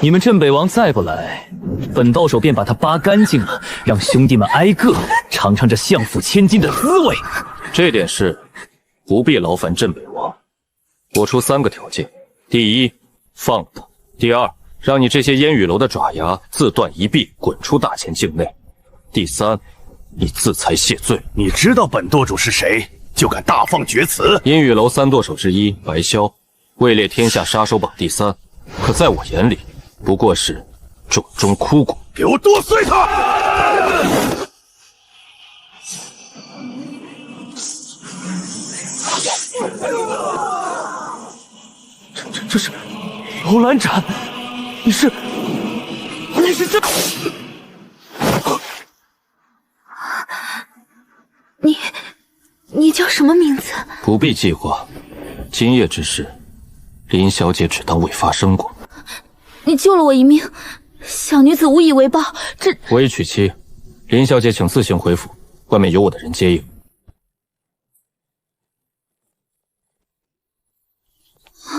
你们镇北王再不来，本到手便把他扒干净了，让兄弟们挨个尝尝这相府千金的滋味。这点事不必劳烦镇北王，我出3个条件：第一，放了他；第二，让你这些烟雨楼的爪牙自断一臂，滚出大钱境内；第三，你自裁谢罪。你知道本舵主是谁，就敢大放厥词？烟雨楼3舵手之一白霄，位列天下杀手榜第3，可在我眼里，不过是冢中枯骨。给我剁碎他！这是楼兰斩，你是这？你叫什么名字？不必记挂，今夜之事，林小姐只当未发生过。你救了我一命，小女子无以为报。我已娶妻，林小姐请自行回府，外面有我的人接应。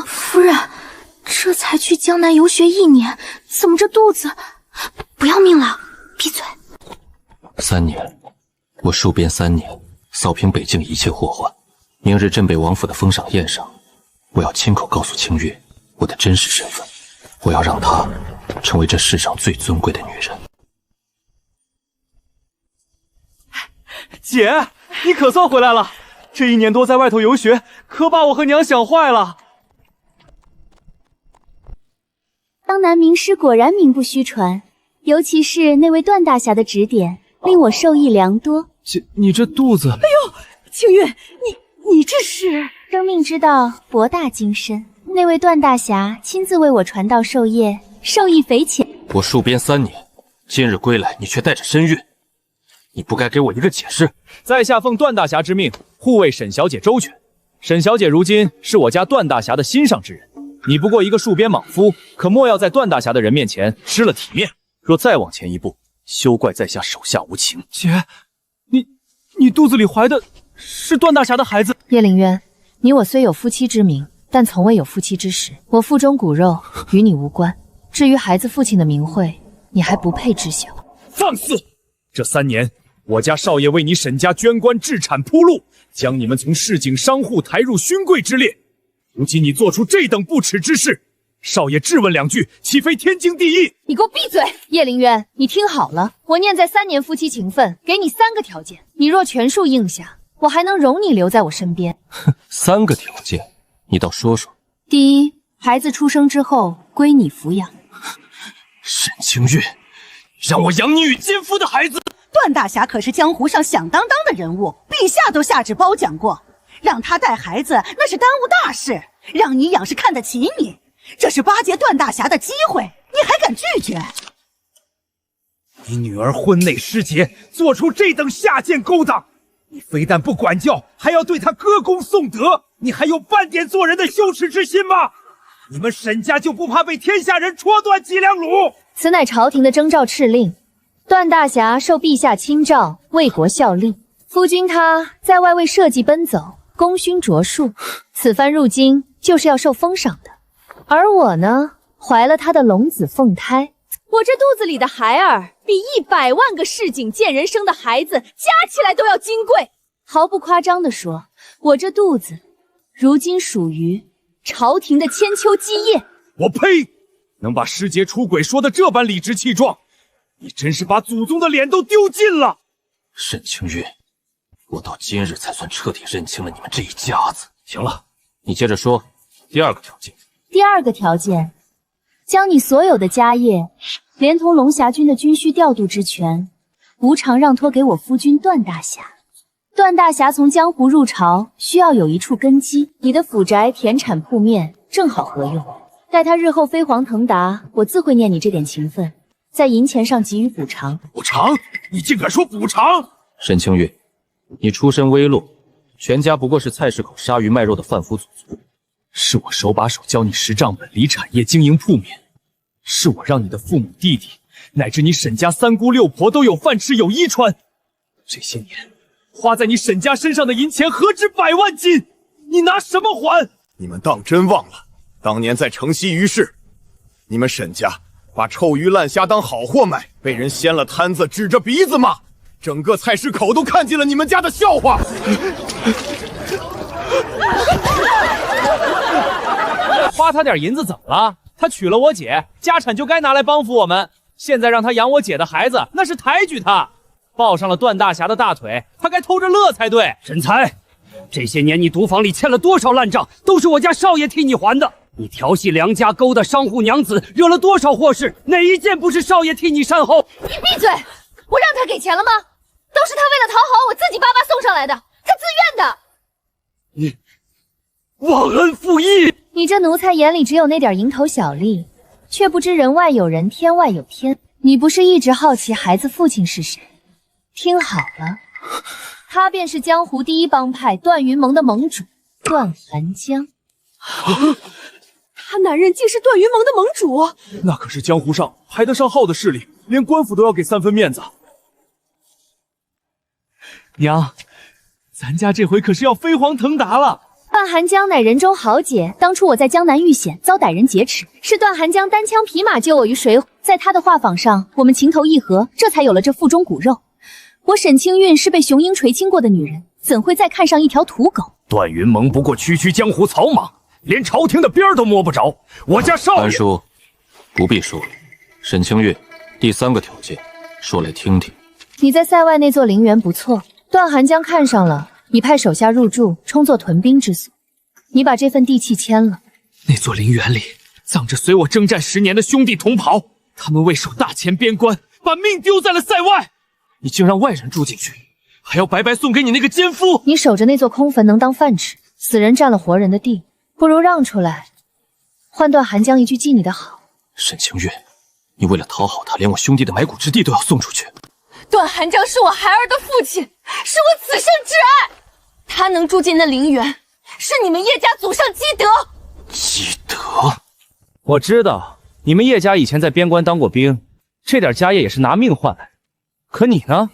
夫人，这才去江南游学1年，怎么这肚子？不要命了！闭嘴！3年，我戍边3年，扫平北境一切祸患。明日镇北王府的封赏宴上，我要亲口告诉清月我的真实身份，我要让她成为这世上最尊贵的女人。姐，你可算回来了！这1年多在外头游学，可把我和娘想坏了。当南名师果然名不虚传，尤其是那位段大侠的指点，令我受益良多。姐，你这肚子……哎呦，清月，你这是……生命之道博大精深，那位段大侠亲自为我传道授业，受益匪浅。我戍边3年，今日归来，你却带着身孕，你不该给我一个解释？在下奉段大侠之命，护卫沈小姐周全。沈小姐如今是我家段大侠的心上之人。你不过一个戍边莽夫，可莫要在段大侠的人面前失了体面。若再往前一步，休怪在下手下无情。姐，你肚子里怀的是段大侠的孩子。叶凌渊，你我虽有夫妻之名，但从未有夫妻之实。我腹中骨肉与你无关。至于孩子父亲的名讳，你还不配知晓。放肆！这3年，我家少爷为你沈家捐官置产铺路，将你们从市井商户抬入勋贵之列。如今你做出这等不耻之事，少爷质问2句，岂非天经地义？你给我闭嘴！叶凌渊，你听好了，我念在3年夫妻情分，给你3个条件，你若全数应下，我还能容你留在我身边。3个条件，你倒说说。第一，孩子出生之后归你抚养。沈清月，让我养你与奸夫的孩子？段大侠可是江湖上响当当的人物，陛下都下旨褒奖过。让他带孩子那是耽误大事，让你养是看得起你，这是巴结段大侠的机会，你还敢拒绝？你女儿婚内失节，做出这等下贱勾当，你非但不管教，还要对她歌功颂德，你还有半点做人的羞耻之心吗？你们沈家就不怕被天下人戳断脊梁骨？此乃朝廷的征召敕令，段大侠受陛下亲召，为国效力。夫君他在外为社稷奔走，功勋卓数，此番入京就是要受封赏的。而我呢，怀了他的龙子凤胎，我这肚子里的孩儿比100万个市井贱人生的孩子加起来都要金贵。毫不夸张地说，我这肚子如今属于朝廷的千秋基业。我呸！能把师姐出轨说的这般理直气壮，你真是把祖宗的脸都丢尽了。沈清月，我到今日才算彻底认清了你们这一家子。行了，你接着说第2个条件。第2个条件，将你所有的家业，连同龙霞军的军需调度之权，无偿让托给我夫君段大侠。段大侠从江湖入朝，需要有一处根基，你的府宅田产铺面正好合用。待他日后飞黄腾达，我自会念你这点情分，在银钱上给予补偿。补偿？你竟敢说补偿！沈清月，你出身微落，全家不过是菜市口杀鱼卖肉的贩夫走卒。是我手把手教你识账本理产业，经营铺面，是我让你的父母弟弟乃至你沈家3姑6婆都有饭吃有衣穿。这些年花在你沈家身上的银钱何止100万金，你拿什么还？你们当真忘了当年在城西于市，你们沈家把臭鱼烂虾当好货卖，被人掀了摊子，指着鼻子骂，整个菜市口都看见了你们家的笑话。花他点银子怎么了？他娶了我姐，家产就该拿来帮扶我们。现在让他养我姐的孩子，那是抬举他。抱上了段大侠的大腿，他该偷着乐才对。沈才，这些年你赌坊里欠了多少烂账，都是我家少爷替你还的。你调戏良家，勾搭商户娘子，惹了多少祸事，哪一件不是少爷替你善后？你闭嘴！我让他给钱了吗？都是他为了讨好我自己巴巴送上来的，他自愿的。你忘恩负义！你这奴才眼里只有那点蝇头小利，却不知人外有人，天外有天。你不是一直好奇孩子父亲是谁？听好了，他便是江湖第一帮派段云盟的盟主段寒江。他男人竟是段云盟的盟主，那可是江湖上排得上号的势力，连官府都要给3分面子。娘，咱家这回可是要飞黄腾达了。段寒江乃人中豪杰，当初我在江南遇险，遭歹人劫持，是段寒江单枪匹马救我于水火。在他的画舫上，我们情投意合，这才有了这腹中骨肉。我沈清韵是被雄鹰垂青过的女人，怎会再看上一条土狗？段云盟不过区区江湖草莽，连朝廷的边儿都摸不着。我家少爷……安叔，不必说了。沈清月，第3个条件，说来听听。你在塞外那座陵园不错，段寒江看上了，你派手下入驻，充作屯兵之所。你把这份地契签了。那座陵园里葬着随我征战10年的兄弟同袍，他们为守大前边关，把命丢在了塞外。你竟让外人住进去，还要白白送给你那个奸夫！你守着那座空坟能当饭吃，死人占了活人的地，不如让出来，换段寒江一句记你的好。沈清月，你为了讨好他，连我兄弟的埋骨之地都要送出去。段寒江是我孩儿的父亲，是我此生挚爱，他能住进那陵园，是你们叶家祖上积德。积德？我知道你们叶家以前在边关当过兵，这点家业也是拿命换来的。可你呢，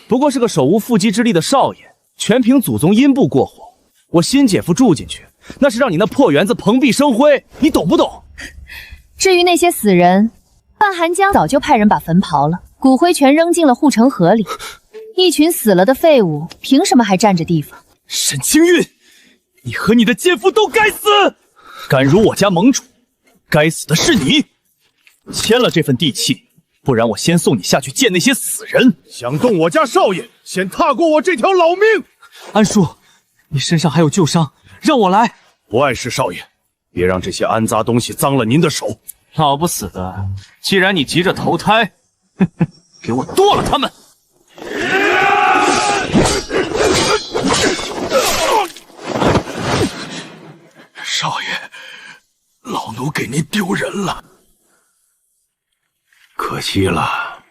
不过是个手无缚鸡之力的少爷，全凭祖宗阴部过活。我新姐夫住进去，那是让你那破园子蓬荜生辉，你懂不懂？至于那些死人，段寒江早就派人把坟刨了，骨灰全扔进了护城河里。一群死了的废物，凭什么还占着地方？沈清韵，你和你的奸夫都该死！敢辱我家盟主，该死的是你！签了这份地契，不然我先送你下去见那些死人。想动我家少爷，先踏过我这条老命。安叔，你身上还有旧伤，让我来。不碍事，少爷，别让这些安杂东西脏了您的手。老不死的，既然你急着投胎，给我剁了他们！少爷，老奴给您丢人了，可惜了。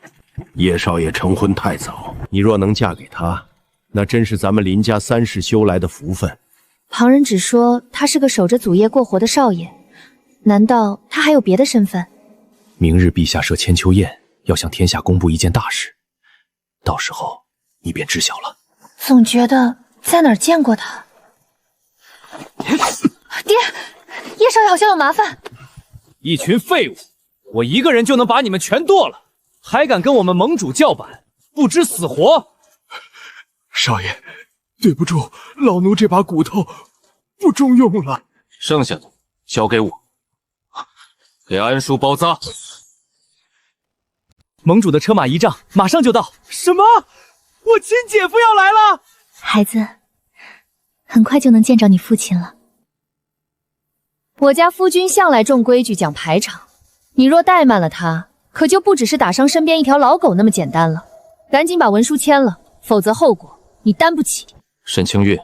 叶少爷成婚太早，你若能嫁给他，那真是咱们林家3世修来的福分。旁人只说他是个守着祖业过活的少爷，难道他还有别的身份？明日陛下设千秋宴，要向天下公布一件大事，到时候你便知晓了。总觉得在哪儿见过他。爹，叶少爷好像有麻烦。一群废物，我一个人就能把你们全剁了，还敢跟我们盟主叫板，不知死活！少爷，对不住，老奴这把骨头不中用了。剩下的交给我，给安叔包扎。盟主的车马仪仗马上就到。什么？我亲姐夫要来了！孩子，很快就能见着你父亲了。我家夫君向来重规矩讲排场，你若怠慢了他，可就不只是打伤身边一条老狗那么简单了。赶紧把文书签了，否则后果你担不起。沈清月，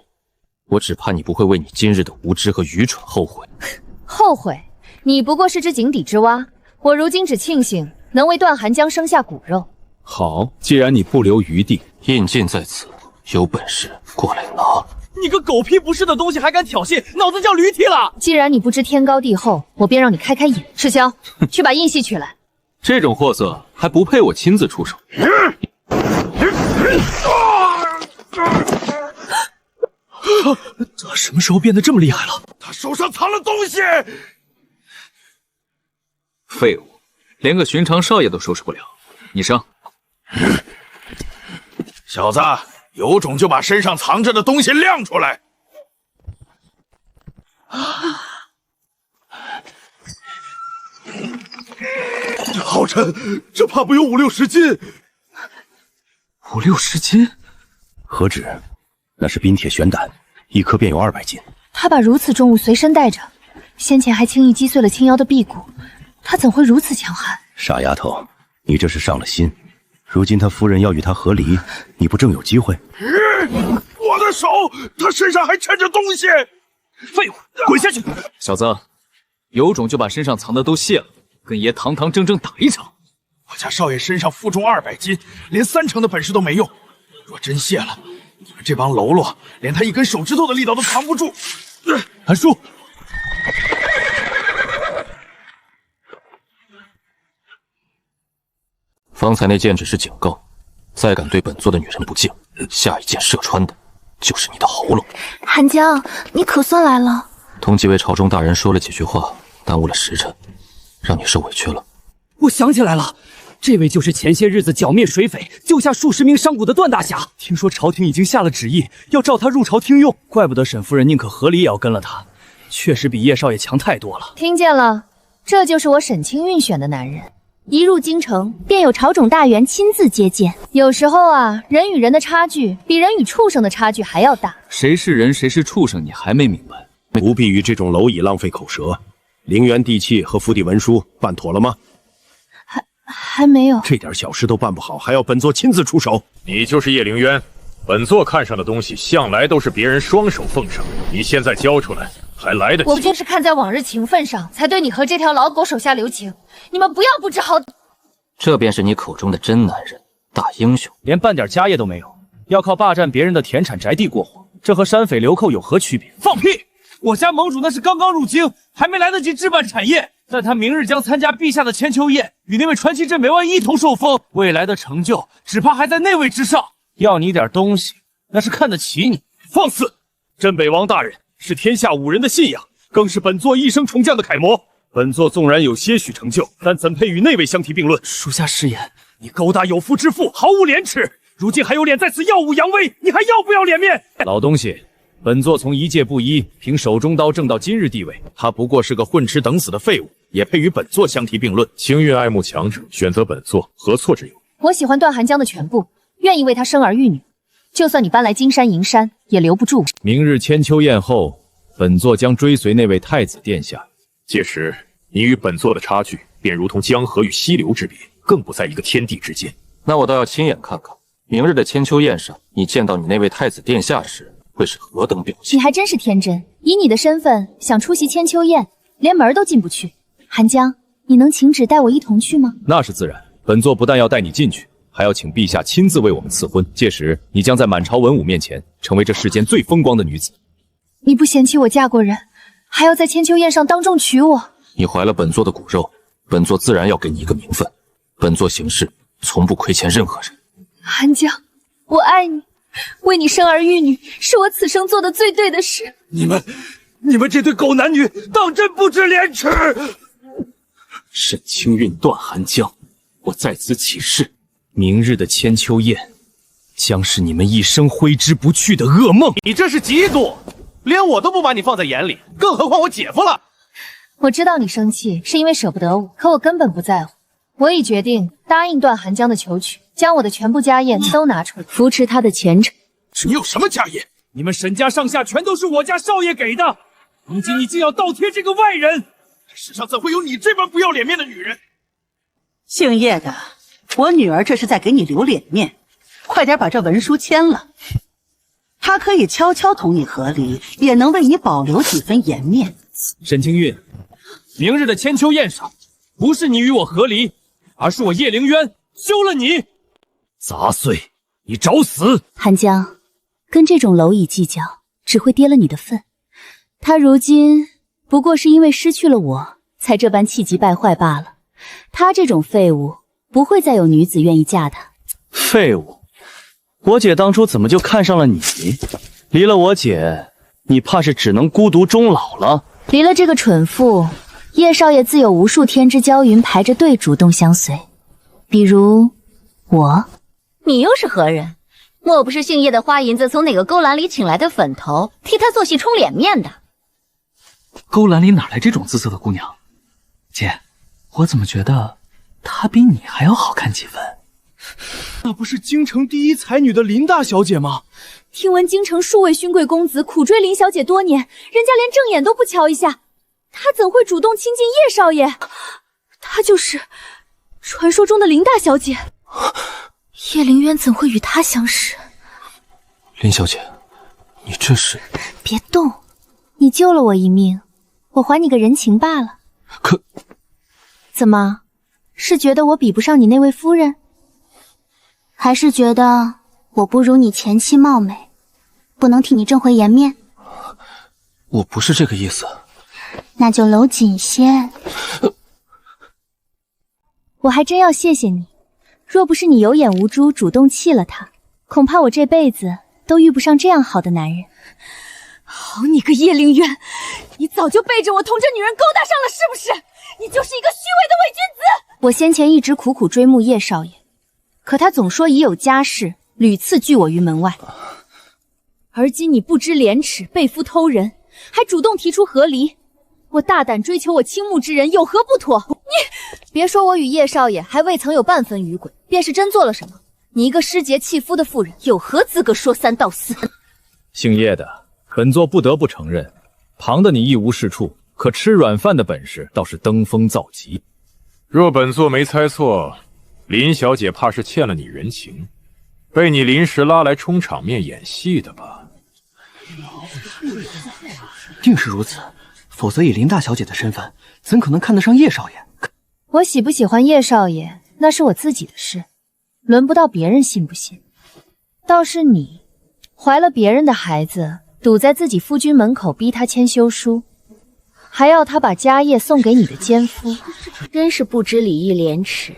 我只怕你不会为你今日的无知和愚蠢后悔。后悔？你不过是只井底之蛙，我如今只庆幸能为段寒江生下骨肉。好，既然你不留余地，印鉴在此，有本事过来拿。你个狗屁不是的东西还敢挑衅，脑子叫驴踢了！既然你不知天高地厚，我便让你开开眼。赤霄，去把印系取来。这种货色还不配我亲自出手。他什么时候变得这么厉害了？他手上藏了东西！废物，连个寻常少爷都收拾不了。你上。小子，有种就把身上藏着的东西亮出来！好沉，这怕不有5、60斤。5、60斤？何止？那是冰铁玄胆，一颗便有200斤。他把如此重物随身带着，先前还轻易击碎了青妖的臂骨，他怎会如此强悍？傻丫头，你这是上了心。如今他夫人要与他和离，你不正有机会？我的手，他身上还缠着东西！废物，滚下去！小子，有种就把身上藏的都卸了，跟爷堂堂正正打一场。我家少爷身上负重200斤，连3成的本事都没用。若真卸了，你们这帮喽啰连他一根手指头的力道都扛不住。韩叔，方才那剑只是警告，再敢对本座的女人不敬，下一剑射穿的就是你的喉咙。韩江，你可算来了。同几位朝中大人说了几句话，耽误了时辰，让你受委屈了。我想起来了，这位就是前些日子剿灭水匪、救下数十名商贾的段大侠。听说朝廷已经下了旨意，要召他入朝听用，怪不得沈夫人宁可和离也要跟了他，确实比叶少爷强太多了。听见了，这就是我沈清韵选的男人。一入京城，便有朝种大员亲自接见。有时候啊，人与人的差距比人与畜生的差距还要大。谁是人，谁是畜生，你还没明白？不必与这种蝼蚁浪费口舌。陵园地契和府邸文书办妥了吗？还没有。这点小事都办不好，还要本座亲自出手？你就是叶凌渊，本座看上的东西向来都是别人双手奉上，你现在交出来还来得及。我就是看在往日情分上，才对你和这条老狗手下留情。你们不要不知好歹。这便是你口中的真男人，大英雄，连半点家业都没有，要靠霸占别人的田产宅地过活，这和山匪流寇有何区别？放屁！我家盟主那是刚刚入京，还没来得及置办产业，但他明日将参加陛下的千秋宴，与那位传奇镇北万一同受封，未来的成就只怕还在那位之上。要你点东西，那是看得起你。放肆！镇北王大人是天下武人的信仰，更是本座一生崇降的楷模。本座纵然有些许成就，但怎配与那位相提并论？属下失言，你勾搭有夫之妇，毫无廉耻，如今还有脸在此耀武扬威，你还要不要脸面？老东西，本座从一介布衣，凭手中刀挣到今日地位，他不过是个混吃等死的废物，也配与本座相提并论？清韵爱慕强者，选择本座，何错之有？我喜欢段寒江的全部，愿意为他生儿育女，就算你搬来金山银山，也留不住我。明日千秋宴后，本座将追随那位太子殿下。届时，你与本座的差距便如同江河与溪流之别，更不在一个天地之间。那我倒要亲眼看看，明日的千秋宴上，你见到你那位太子殿下时，会是何等表现？你还真是天真，以你的身份，想出席千秋宴，连门都进不去。寒江，你能请旨带我一同去吗？那是自然，本座不但要带你进去，还要请陛下亲自为我们赐婚。届时，你将在满朝文武面前，成为这世间最风光的女子。你不嫌弃我嫁过人，还要在千秋宴上当众娶我？你怀了本座的骨肉，本座自然要给你一个名分。本座行事从不亏欠任何人。寒江，我爱你，为你生儿育女，是我此生做的最对的事。你们这对狗男女，当真不知廉耻！沈清韵、段寒江，我在此起誓，明日的千秋宴，将是你们一生挥之不去的噩梦。你这是嫉妒，连我都不把你放在眼里，更何况我姐夫了。我知道你生气是因为舍不得我，可我根本不在乎。我已决定答应段寒江的求娶，将我的全部家业都拿出来，扶持他的前程。你有什么家业？你们沈家上下全都是我家少爷给的，如今你竟要倒贴这个外人，这世上怎会有你这般不要脸面的女人？姓叶的，我女儿这是在给你留脸面，快点把这文书签了。她可以悄悄同你和离，也能为你保留几分颜面。沈清韵，明日的千秋宴上，不是你与我和离，而是我叶凌渊休了你。杂碎，你找死！寒江，跟这种蝼蚁计较，只会跌了你的份。他如今不过是因为失去了我，才这般气急败坏罢了。他这种废物，不会再有女子愿意嫁他。废物？我姐当初怎么就看上了你？离了我姐，你怕是只能孤独终老了。离了这个蠢妇，叶少爷自有无数天之骄云排着队主动相随，比如我。你又是何人？莫不是姓叶的花银子从哪个勾栏里请来的粉头，替他做戏充脸面的？勾栏里哪来这种姿色的姑娘？姐，我怎么觉得她比你还要好看几分？那不是京城第一才女的林大小姐吗？听闻京城数位勋贵公子苦追林小姐多年，人家连正眼都不瞧一下，她怎会主动亲近叶少爷？她就是传说中的林大小姐。叶凌渊怎会与她相识？林小姐，你这是……别动，你救了我一命，我还你个人情罢了。可……怎么，是觉得我比不上你那位夫人？还是觉得我不如你前妻貌美，不能替你挣回颜面？我不是这个意思。那就搂紧些。我还真要谢谢你，若不是你有眼无珠主动弃了他，恐怕我这辈子都遇不上这样好的男人。好你个叶凌渊，你早就背着我同这女人勾搭上了是不是？你就是一个虚伪的伪君子！我先前一直苦苦追慕叶少爷，可他总说已有家室，屡次拒我于门外。而今你不知廉耻，被夫偷人，还主动提出和离，我大胆追求我倾慕之人，有何不妥？你别说我与叶少爷还未曾有半分余轨，便是真做了什么，你一个失节弃夫的妇人，有何资格说三道四？姓叶的，本座不得不承认，旁的你一无是处，可吃软饭的本事倒是登峰造极。若本座没猜错，林小姐怕是欠了你人情，被你临时拉来充场面演戏的吧？定是如此，否则以林大小姐的身份，怎可能看得上叶少爷？我喜不喜欢叶少爷，那是我自己的事，轮不到别人信不信。倒是你，怀了别人的孩子，堵在自己夫君门口逼他签休书，还要他把家业送给你的奸夫，真是不知礼义廉耻。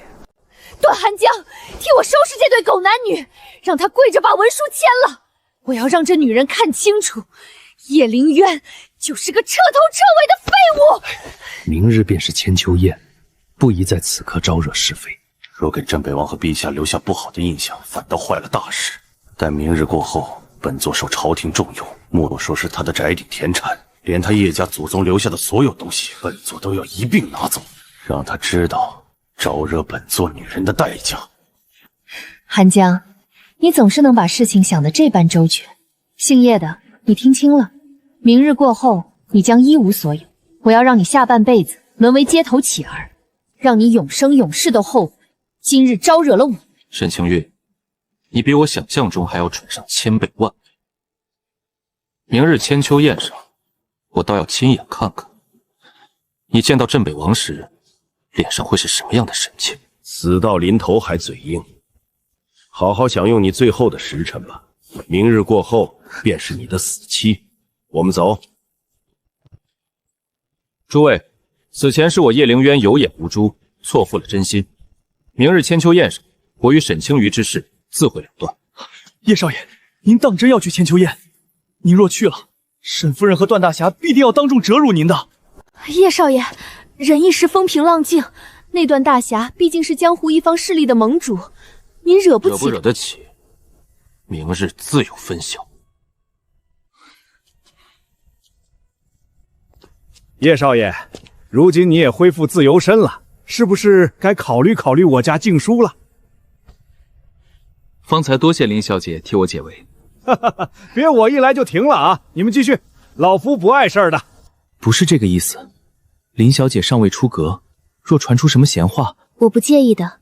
段寒江，替我收拾这对狗男女，让他跪着把文书签了。我要让这女人看清楚，叶凌渊就是个彻头彻尾的废物。明日便是千秋宴，不宜在此刻招惹是非。若给镇北王和陛下留下不好的印象，反倒坏了大事。待明日过后，本座受朝廷重用，莫说是他的宅邸田产，连他叶家祖宗留下的所有东西，本座都要一并拿走，让他知道招惹本座女人的代价。寒江，你总是能把事情想得这般周全。姓叶的，你听清了，明日过后，你将一无所有。我要让你下半辈子沦为街头乞儿，让你永生永世都后悔今日招惹了我。沈清月，你比我想象中还要蠢上千倍万倍。明日千秋宴上，我倒要亲眼看看，你见到镇北王时，脸上会是什么样的神情？死到临头还嘴硬，好好享用你最后的时辰吧。明日过后便是你的死期。我们走。诸位，此前是我叶凌渊有眼无珠，错付了真心。明日千秋宴上，我与沈清瑜之事自会了断。叶少爷，您当真要去千秋宴？您若去了，沈夫人和段大侠必定要当众折辱您的。叶少爷，忍一时风平浪静，那段大侠毕竟是江湖一方势力的盟主，您惹不起。惹不惹得起，明日自有分晓。叶少爷，如今你也恢复自由身了，是不是该考虑考虑我家静书了？方才多谢林小姐替我解围。别我一来就停了啊！你们继续，老夫不碍事儿的。不是这个意思，林小姐尚未出阁，若传出什么闲话，我不介意的。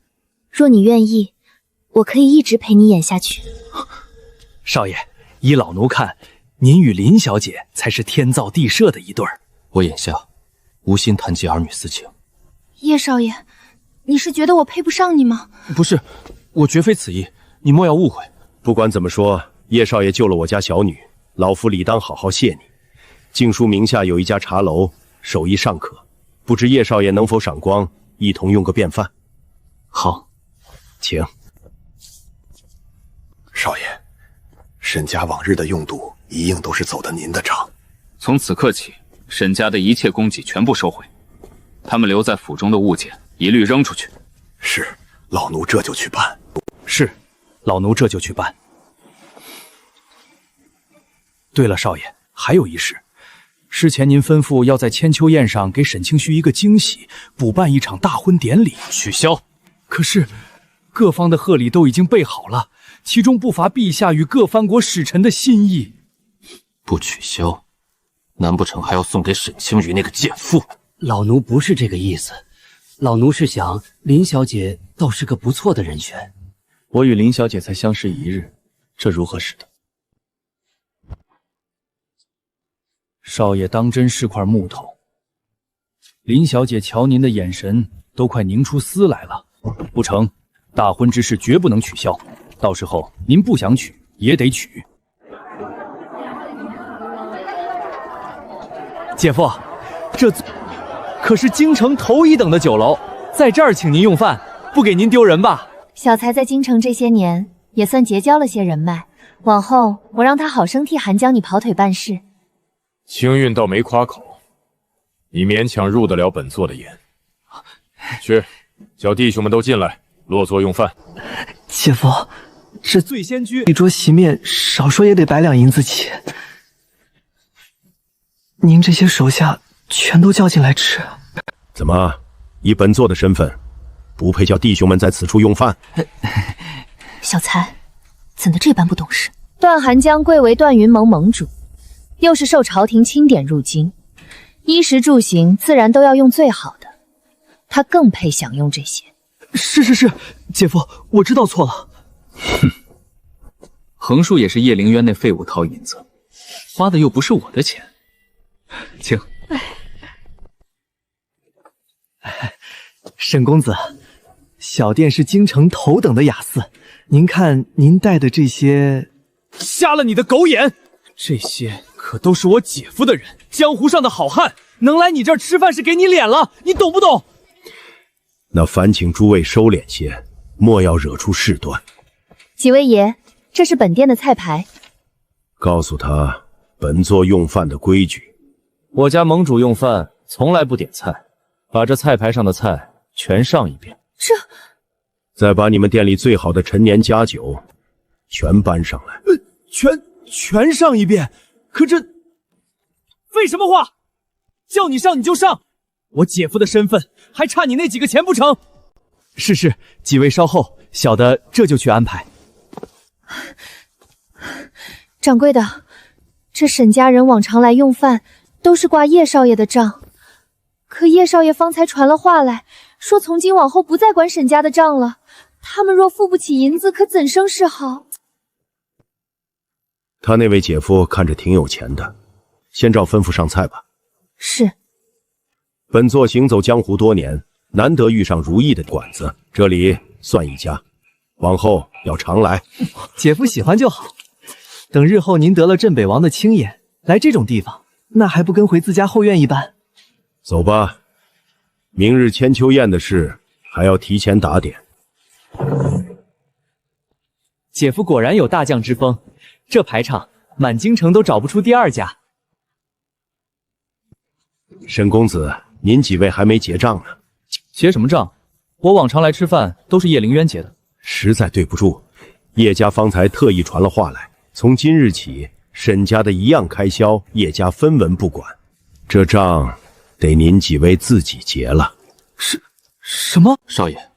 若你愿意，我可以一直陪你演下去。少爷，依老奴看，您与林小姐才是天造地设的一对儿。我眼下无心谈及儿女私情。叶少爷，你是觉得我配不上你吗？不是，我绝非此意，你莫要误会。不管怎么说，叶少爷救了我家小女，老夫理当好好谢你。静书名下有一家茶楼，手艺尚可，不知叶少爷能否赏光，一同用个便饭？好，请。少爷，沈家往日的用度一应都是走的您的账。从此刻起，沈家的一切供给全部收回。他们留在府中的物件一律扔出去。是，老奴这就去办。是，老奴这就去办。对了，少爷，还有一事，事前您吩咐要在千秋宴上给沈清虚一个惊喜，补办一场大婚典礼。取消。可是，各方的贺礼都已经备好了，其中不乏陛下与各藩国使臣的心意。不取消，难不成还要送给沈清瑜那个贱妇？老奴不是这个意思，老奴是想林小姐倒是个不错的人选。我与林小姐才相识一日，这如何使得？少爷当真是块木头。林小姐瞧您的眼神都快凝出丝来了。不成，大婚之事绝不能取消，到时候您不想娶也得娶。姐夫，这可是京城头一等的酒楼，在这儿请您用饭，不给您丢人吧？小才在京城这些年，也算结交了些人脉，往后我让他好生替韩江你跑腿办事。青韵倒没夸口，你勉强入得了本座的眼。去，叫弟兄们都进来，落座用饭。姐夫，这醉仙居一桌席面，少说也得100两银子起。您这些手下全都叫进来吃。怎么，以本座的身份，不配叫弟兄们在此处用饭？小才，怎的这般不懂事？段寒江贵为段云盟盟主，又是受朝廷钦点入京，衣食住行自然都要用最好的，他更配享用这些。是，姐夫，我知道错了。哼，横竖也是叶灵渊那废物掏银子，花的又不是我的钱。请。沈公子，小店是京城头等的雅肆，您看您带的这些……瞎了你的狗眼！这些可都是我姐夫的人，江湖上的好汉，能来你这儿吃饭是给你脸了，你懂不懂？那烦请诸位收敛些，莫要惹出事端。几位爷，这是本店的菜牌，告诉他本座用饭的规矩。我家盟主用饭从来不点菜，把这菜牌上的菜全上一遍。再把你们店里最好的陈年佳酒全搬上来。全上一遍？可这废什么话？叫你上你就上，我姐夫的身份还差你那几个钱不成？是，几位稍后，小的这就去安排。掌柜的，这沈家人往常来用饭都是挂叶少爷的账，可叶少爷方才传了话来，说从今往后不再管沈家的账了。他们若付不起银子，可怎生是好？他那位姐夫看着挺有钱的，先照吩咐上菜吧。是。本座行走江湖多年，难得遇上如意的馆子，这里算一家，往后要常来。姐夫喜欢就好。等日后您得了镇北王的青眼，来这种地方，那还不跟回自家后院一般？走吧，明日千秋宴的事还要提前打点。姐夫果然有大将之风，这排场满京城都找不出第二家。沈公子，您几位还没结账呢。结什么账？我往常来吃饭都是叶灵渊结的。实在对不住，叶家方才特意传了话来，从今日起，沈家的一样开销，叶家分文不管。这账得您几位自己结了。什么？少爷，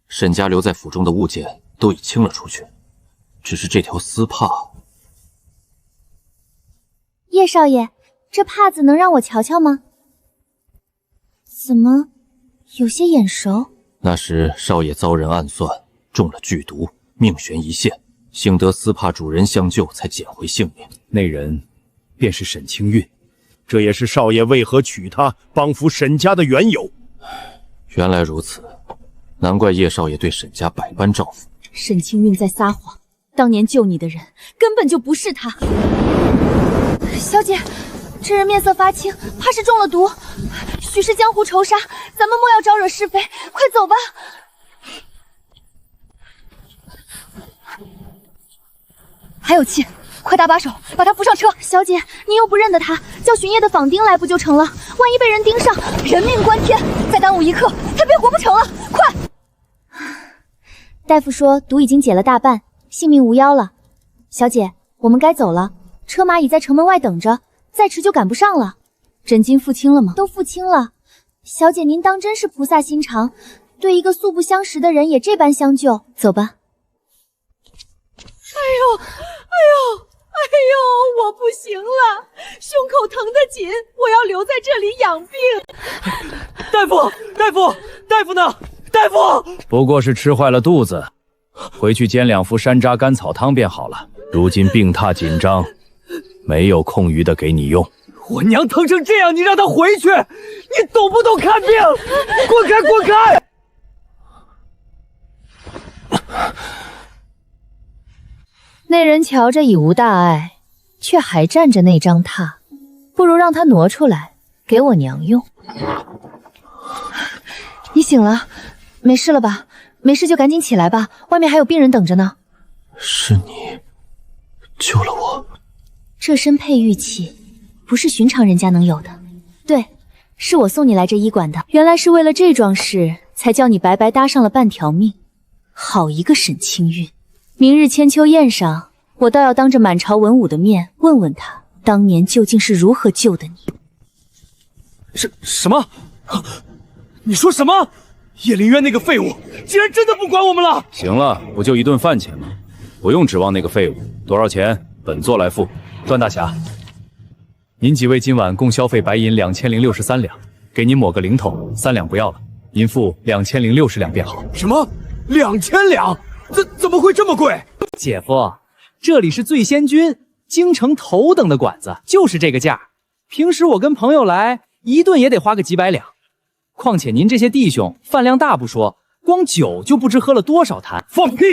沈家留在府中的物件都已清了出去，只是这条丝帕。叶少爷，这帕子能让我瞧瞧吗？怎么有些眼熟？那时少爷遭人暗算，中了剧毒，命悬一线，幸得丝帕主人相救，才捡回性命。那人便是沈清韵，这也是少爷为何娶她帮扶沈家的缘由。原来如此，难怪叶少爷对沈家百般照拂。沈清韵在撒谎，当年救你的人根本就不是他。小姐，这人面色发青，怕是中了毒，许是江湖仇杀，咱们莫要招惹是非，快走吧。还有气，快搭把手，把他扶上车。小姐，你又不认得他，叫巡夜的坊丁来不就成了？万一被人盯上，人命关天，再耽误一刻，他便活不成了。快！大夫说毒已经解了大半，性命无恙了。小姐，我们该走了，车马已在城门外等着，再迟就赶不上了。诊金付清了吗？都付清了。小姐，您当真是菩萨心肠，对一个素不相识的人也这般相救。走吧。我不行了，胸口疼得紧，我要留在这里养病。大夫呢？大夫！不过是吃坏了肚子，回去煎2服山楂甘草汤便好了。如今病榻紧张，没有空余的给你用。我娘疼成这样，你让她回去，你懂不懂看病？滚开，滚开！那人瞧着已无大碍，却还占着那张榻，不如让他挪出来给我娘用。你醒了，没事了吧？没事就赶紧起来吧，外面还有病人等着呢。是你救了我。这身佩玉器不是寻常人家能有的。对，是我送你来这医馆的，原来是为了这桩事才叫你白白搭上了半条命。好一个沈清韵！明日千秋宴上，我倒要当着满朝文武的面问问他，当年究竟是如何救的你。什么？你说什么？叶灵渊那个废物竟然真的不管我们了！行了，不就1顿饭钱吗？不用指望那个废物。多少钱？本座来付。段大侠，您几位今晚共消费白银2063两，给您抹个零头，3两不要了，您付2060两便好。什么？2000两？怎么会这么贵？姐夫，这里是醉仙居，京城头等的馆子，就是这个价。平时我跟朋友来，一顿也得花个几百两。况且您这些弟兄饭量大不说，光酒就不知喝了多少坛。放屁！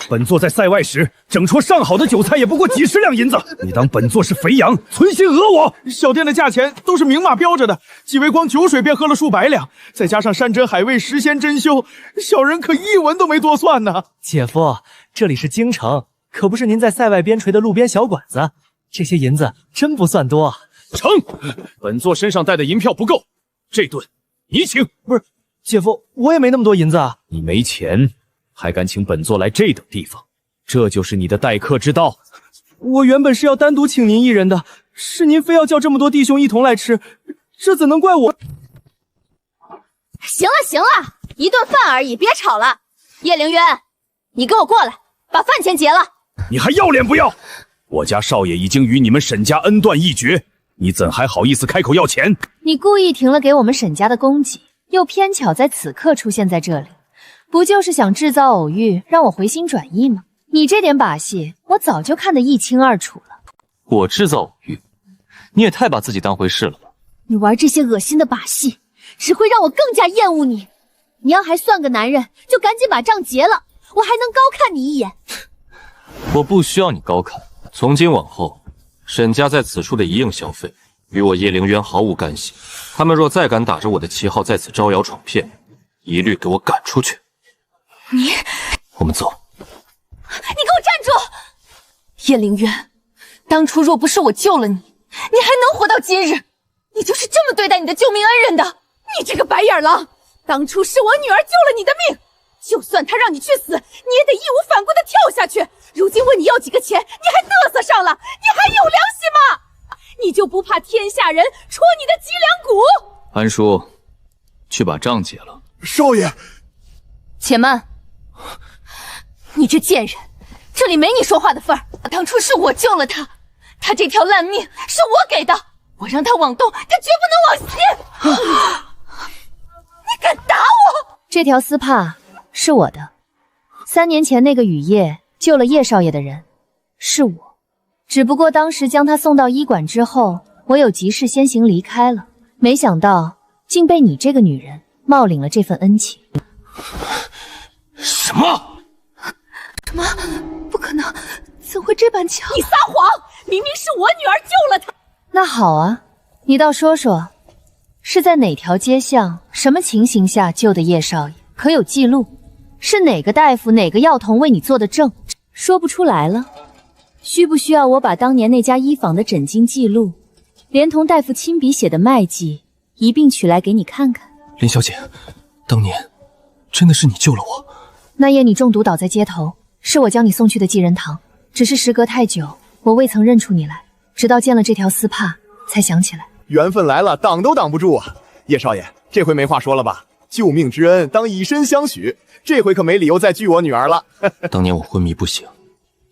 本座在塞外时，整桌上好的酒菜也不过几10两银子。你当本座是肥羊，存心讹我？小店的价钱都是明码标着的，几位光酒水便喝了数百两，再加上山珍海味、时鲜珍馐，小人可一文都没多算呢。姐夫，这里是京城，可不是您在塞外边陲的路边小馆子，这些银子真不算多。成，本座身上带的银票不够，这顿你请。不是，姐夫，我也没那么多银子啊。你没钱，还敢请本座来这等地方，这就是你的待客之道。我原本是要单独请您一人的，是您非要叫这么多弟兄一同来吃，这怎能怪我？行了，一顿饭而已，别吵了。叶灵渊，你给我过来，把饭钱结了。你还要脸不要？我家少爷已经与你们沈家恩断义绝，你怎还好意思开口要钱？你故意停了给我们沈家的供给，又偏巧在此刻出现在这里，不就是想制造偶遇，让我回心转意吗？你这点把戏，我早就看得一清二楚了。我制造偶遇？你也太把自己当回事了吧？你玩这些恶心的把戏，只会让我更加厌恶你。你要还算个男人，就赶紧把账结了，我还能高看你一眼。我不需要你高看，从今往后，沈家在此处的一应消费，与我叶灵渊毫无干系。他们若再敢打着我的旗号在此招摇闯骗，一律给我赶出去。我们走。你给我站住！叶灵渊，当初若不是我救了你，你还能活到今日？你就是这么对待你的救命恩人的？你这个白眼狼！当初是我女儿救了你的命，就算她让你去死，你也得义无反顾地跳下去。如今问你要几个钱，你还嘚瑟上了，你还有良心吗？你就不怕天下人戳你的脊梁骨？安叔，去把账结了。少爷，且慢！你这贱人，这里没你说话的份儿。当初是我救了他，他这条烂命是我给的，我让他往东，他绝不能往西。你敢打我？这条丝帕是我的，3年前那个雨夜救了叶少爷的人是我，只不过当时将他送到医馆之后，我有急事先行离开了，没想到竟被你这个女人冒领了这份恩情。什么？不可能，怎会这般巧？你撒谎！明明是我女儿救了他。那好啊，你倒说说，是在哪条街巷、什么情形下救的叶少爷？可有记录？是哪个大夫、哪个药童为你做的证？说不出来了？需不需要我把当年那家医坊的诊金记录，连同大夫亲笔写的脉记一并取来给你看看？林小姐，当年真的是你救了我。那夜你中毒倒在街头，是我将你送去的济仁堂。只是时隔太久，我未曾认出你来，直到见了这条丝帕，才想起来。缘分来了，挡都挡不住啊！叶少爷，这回没话说了吧？救命之恩，当以身相许。这回可没理由再拒我女儿了。当年我昏迷不醒，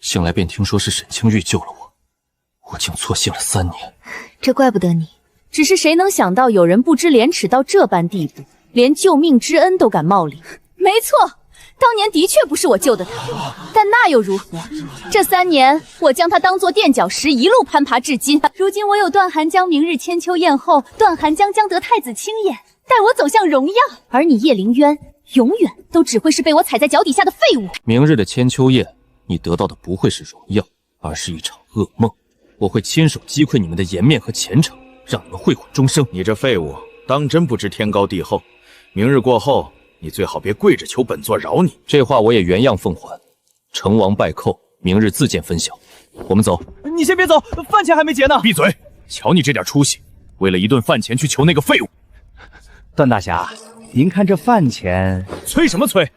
醒来便听说是沈清玉救了我，我竟错信了3年。这怪不得你。只是谁能想到有人不知廉耻到这般地步，连救命之恩都敢冒领。没错，当年的确不是我救的他，但那又如何？这3年我将他当作垫脚石，一路攀爬至今。如今我有段寒江明日千秋宴后，段寒江将得太子青眼，带我走向荣耀。而你叶凌渊，永远都只会是被我踩在脚底下的废物。明日的千秋宴，你得到的不会是荣耀，而是一场噩梦。我会亲手击溃你们的颜面和前程，让你们悔悔终生。你这废物，当真不知天高地厚。明日过后，你最好别跪着求本座饶你。这话我也原样奉还。成王败寇，明日自见分晓。我们走。你先别走，饭钱还没结呢。闭嘴！瞧你这点出息，为了一顿饭钱去求那个废物。段大侠，您看这饭钱……催什么催？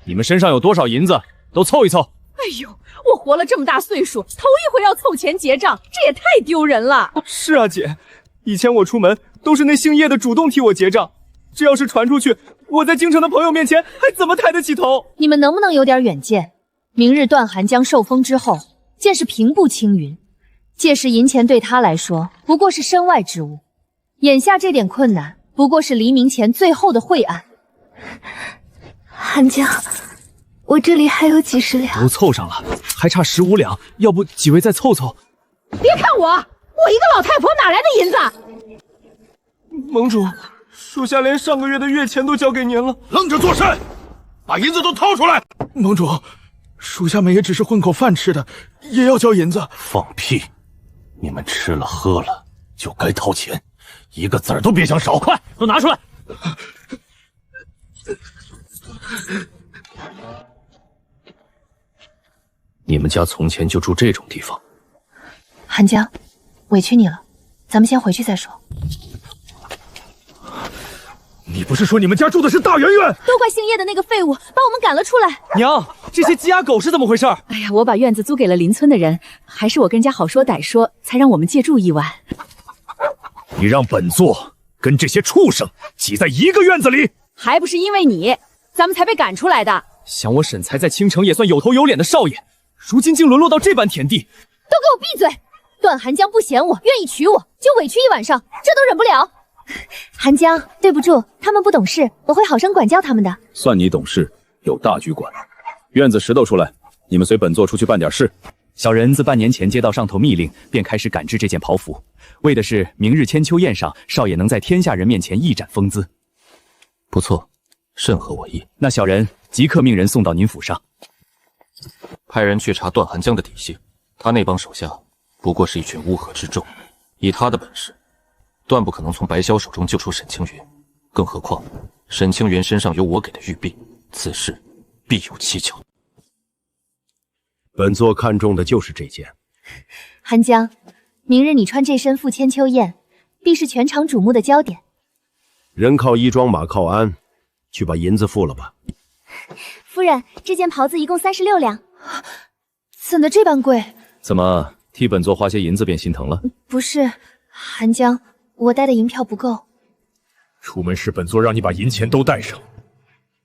你们身上有多少银子，都凑一凑。哎呦，我活了这么大岁数，头一回要凑钱结账，这也太丢人了。是啊，姐，以前我出门都是那姓叶的主动替我结账，这要是传出去，我在京城的朋友面前还怎么抬得起头？你们能不能有点远见？明日段寒江受封之后，见是平步青云，届时银钱对他来说不过是身外之物，眼下这点困难不过是黎明前最后的晦暗。寒江，我这里还有几十两，都凑上了，还差15两，要不几位再凑凑？别看我一个老太婆哪来的银子？盟主，属下连上个月的月钱都交给您了。愣着做甚？把银子都掏出来！盟主，属下们也只是混口饭吃的，也要交银子。放屁！你们吃了喝了就该掏钱，一个子儿都别想少。快，都拿出来！你们家从前就住这种地方？寒江，委屈你了，咱们先回去再说。你不是说你们家住的是大圆圆？都怪姓叶的那个废物把我们赶了出来。娘，这些鸡鸭狗是怎么回事？哎呀，我把院子租给了邻村的人，还是我跟家好说歹说，才让我们借住一晚。你让本座跟这些畜生挤在一个院子里，还不是因为你，咱们才被赶出来的。想我沈才在青城也算有头有脸的少爷，如今竟沦落到这般田地。都给我闭嘴！段寒江不嫌我，愿意娶我，就委屈一晚上，这都忍不了。寒江，对不住，他们不懂事，我会好生管教他们的。算你懂事，有大局管。院子石头出来，你们随本座出去办点事。小人自半年前接到上头密令，便开始赶制这件袍服，为的是明日千秋宴上，少爷能在天下人面前一展风姿。不错，甚合我意。那小人即刻命人送到您府上。派人去查段寒江的底细，他那帮手下不过是一群乌合之众，以他的本事，断不可能从白霄手中救出沈青云。更何况沈青云身上有我给的玉璧，此事必有蹊跷。本座看中的就是这件。寒江，明日你穿这身赴千秋宴，必是全场瞩目的焦点。人靠衣装，马靠鞍，去把银子付了吧。夫人，这件袍子一共36两，怎的这般贵？怎么替本座花些银子便心疼了？不是，寒江，我带的银票不够。出门时本座让你把银钱都带上，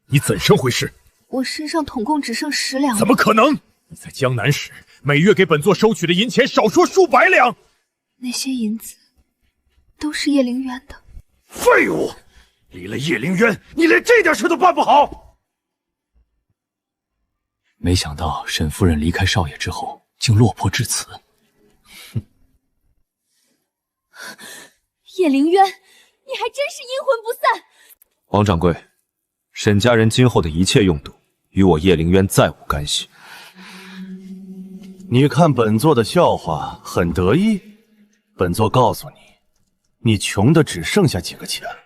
你怎生回事？我身上统共只剩10两。怎么可能？你在江南时，每月给本座收取的银钱少说数百两。那些银子都是叶凌渊的。废物！离了叶凌渊，你连这点事都办不好。没想到沈夫人离开少爷之后，竟落魄至此。叶凌渊，你还真是阴魂不散。王掌柜，沈家人今后的一切用度，与我叶凌渊再无干系。你看本座的笑话很得意，本座告诉你，你穷的只剩下几个钱了。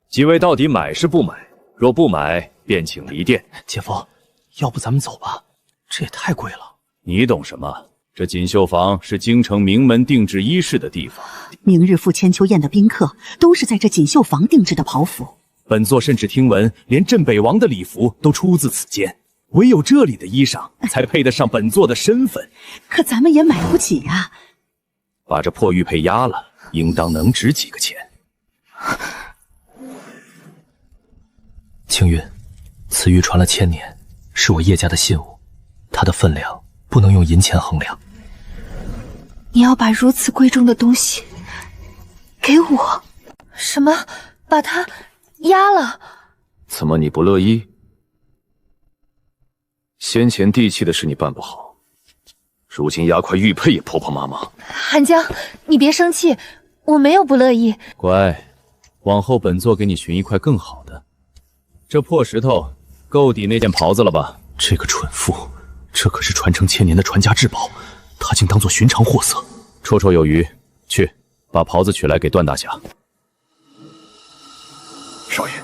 几位到底买是不买？若不买，便请离店。姐夫，要不咱们走吧？这也太贵了。你懂什么？这锦绣坊是京城名门定制衣饰的地方。明日赴千秋宴的宾客都是在这锦绣坊定制的袍服。本座甚至听闻，连镇北王的礼服都出自此间，唯有这里的衣裳才配得上本座的身份。可咱们也买不起呀。把这破玉佩压了，应当能值几个钱。青云，此玉传了1000年，是我叶家的信物，它的分量不能用银钱衡量。你要把如此贵重的东西给我？什么？把它压了？怎么你不乐意？先前地契的事你办不好，如今压块玉佩也婆婆妈妈。韩江，你别生气，我没有不乐意。乖，往后本座给你寻一块更好的。这破石头够抵那件袍子了吧？这个蠢妇，这可是传承1000年的传家至宝，她竟当作寻常货色。绰绰有余，去把袍子取来给段大侠。少爷，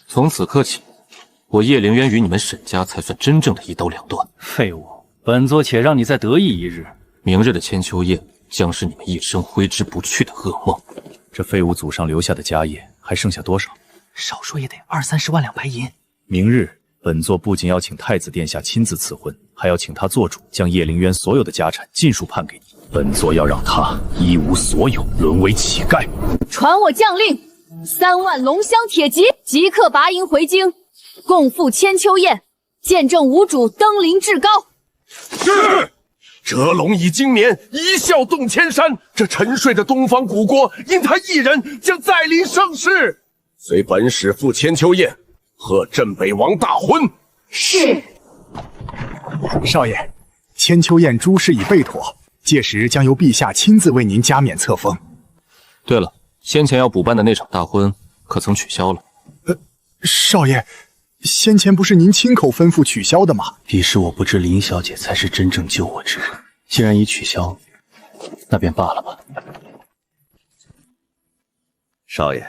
从此刻起，我叶凌渊与你们沈家才算真正的一刀两断。废物，本座且让你再得意一日。明日的千秋宴将是你们一生挥之不去的噩梦。这废物祖上留下的家业还剩下多少？少说也得20-30万两白银。明日本座不仅要请太子殿下亲自赐婚，还要请他做主，将叶凌渊所有的家产尽数判给你。本座要让他一无所有，沦为乞丐。传我将令，3万龙骧铁骑即刻拔营回京，共赴千秋宴，见证吾主登临至高。是。折龙倚经年，一笑动千山。这沉睡的东方古国，因他一人将再临盛世。随本使赴千秋宴，贺镇北王大婚。是。少爷，千秋宴诸事已备妥，届时将由陛下亲自为您加冕册封。对了，先前要补办的那场大婚，可曾取消了？少爷，先前不是您亲口吩咐取消的吗？彼时我不知林小姐才是真正救我之人，既然已取消，那便罢了吧。少爷，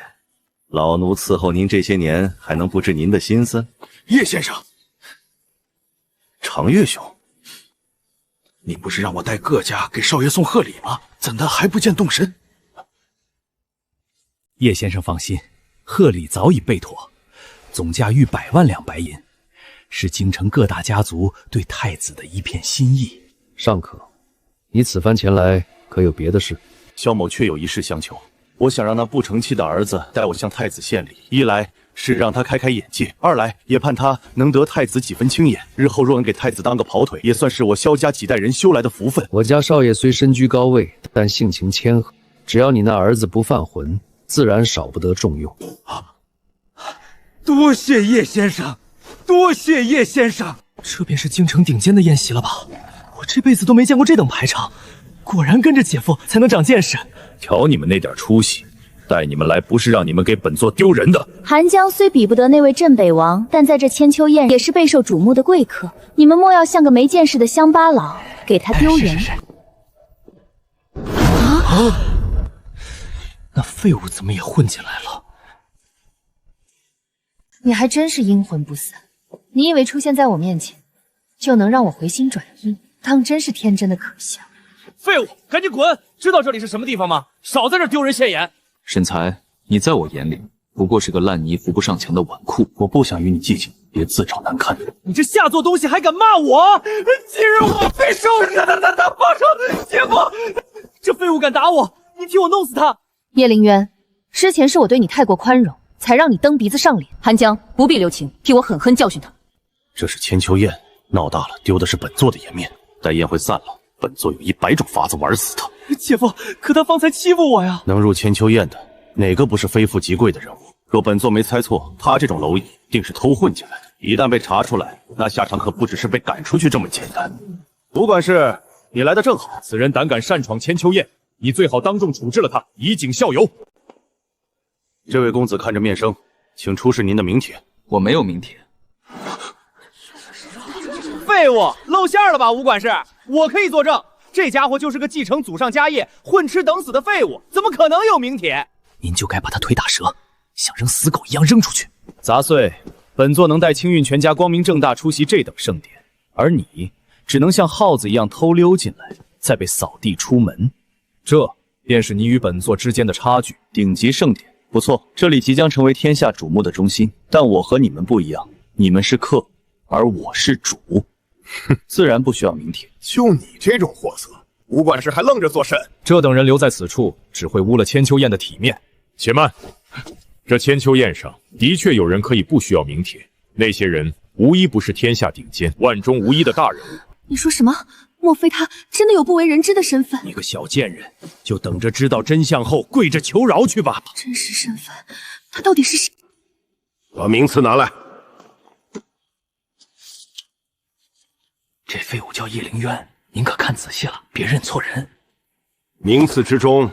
老奴伺候您这些年，还能不知您的心思？叶先生，长月兄，你不是让我带各家给少爷送贺礼吗？怎的还不见动身？叶先生放心，贺礼早已备妥，总价逾100万两白银，是京城各大家族对太子的一片心意。尚可，你此番前来可有别的事？萧某确有一事相求，我想让那不成器的儿子带我向太子献礼，一来是让他开开眼界，二来也盼他能得太子几分清眼，日后若能给太子当个跑腿，也算是我萧家几代人修来的福分。我家少爷虽身居高位，但性情谦和，只要你那儿子不犯浑，自然少不得重用。多谢叶先生，多谢叶先生。这便是京城顶尖的宴席了吧？我这辈子都没见过这等排场，果然跟着姐夫才能长见识。瞧你们那点出息，带你们来不是让你们给本座丢人的。韩江虽比不得那位镇北王，但在这千秋宴也是备受瞩目的贵客，你们莫要像个没见识的乡巴佬，给他丢人。那废物怎么也混进来了？你还真是阴魂不散！你以为出现在我面前就能让我回心转意？当真是天真的可笑！废物，赶紧滚！知道这里是什么地方吗？少在这丢人现眼！沈才，你在我眼里不过是个烂泥扶不上墙的纨绔，我不想与你计较，别自找难看。你这下作东西还敢骂我！今日我非受他报仇！姐夫，这废物敢打我，你替我弄死他！叶凌渊，之前是我对你太过宽容，才让你蹬鼻子上脸。韩江，不必留情，替我狠狠教训他。这是千秋宴，闹大了丢的是本座的颜面。待宴会散了，本座有100种法子玩死他。姐夫，可他方才欺负我呀！能入千秋宴的，哪个不是非富即贵的人物？若本座没猜错，他这种蝼蚁定是偷混进来的。一旦被查出来，那下场可不只是被赶出去这么简单。不管是你来的正好，此人胆敢擅闯千秋宴，你最好当众处置了他，以儆效尤。这位公子看着面生，请出示您的名帖。我没有名帖。废物，露馅了吧，吴管事？我可以作证，这家伙就是个继承祖上家业、混吃等死的废物，怎么可能有名帖？您就该把他腿打折，像扔死狗一样扔出去。杂碎，本座能带青运全家光明正大出席这等盛典，而你只能像耗子一样偷溜进来，再被扫地出门。这便是你与本座之间的差距。顶级盛典，不错，这里即将成为天下瞩目的中心。但我和你们不一样，你们是客，而我是主，自然不需要名帖。就你这种货色，武管事还愣着做甚？这等人留在此处，只会污了千秋宴的体面。且慢，这千秋宴上的确有人可以不需要名帖，那些人无一不是天下顶尖、万中无一的大人物。你说什么？莫非他真的有不为人知的身份？你个小贱人，就等着知道真相后跪着求饶去吧！真实身份，他到底是谁？把名次拿来。这废物叫叶灵渊，您可看仔细了，别认错人。名次之中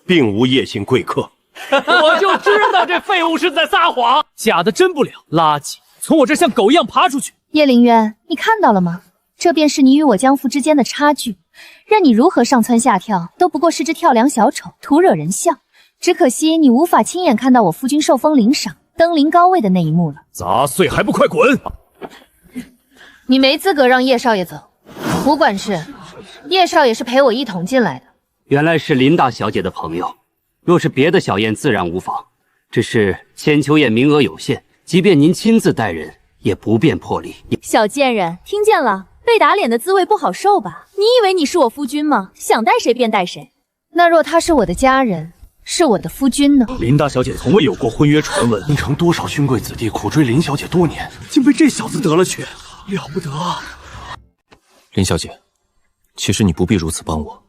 并无叶姓贵客。我就知道这废物是在撒谎，假的真不了，垃圾，从我这像狗一样爬出去。叶灵渊，你看到了吗？这便是你与我江父之间的差距，任你如何上蹿下跳，都不过是只跳梁小丑，徒惹人笑。只可惜你无法亲眼看到我夫君受封领赏、登临高位的那一幕了。杂碎还不快滚！你没资格让叶少爷走。武管事，叶少爷是陪我一同进来的。原来是林大小姐的朋友，若是别的小宴自然无妨，只是千秋宴名额有限，即便您亲自带人，也不便破例。小贱人，听见了？被打脸的滋味不好受吧？你以为你是我夫君吗？想带谁便带谁。那若他是我的家人，是我的夫君呢？林大小姐从未有过婚约传闻，京城多少勋贵子弟苦追林小姐多年，竟被这小子得了去，了不得啊！林小姐，其实你不必如此帮我，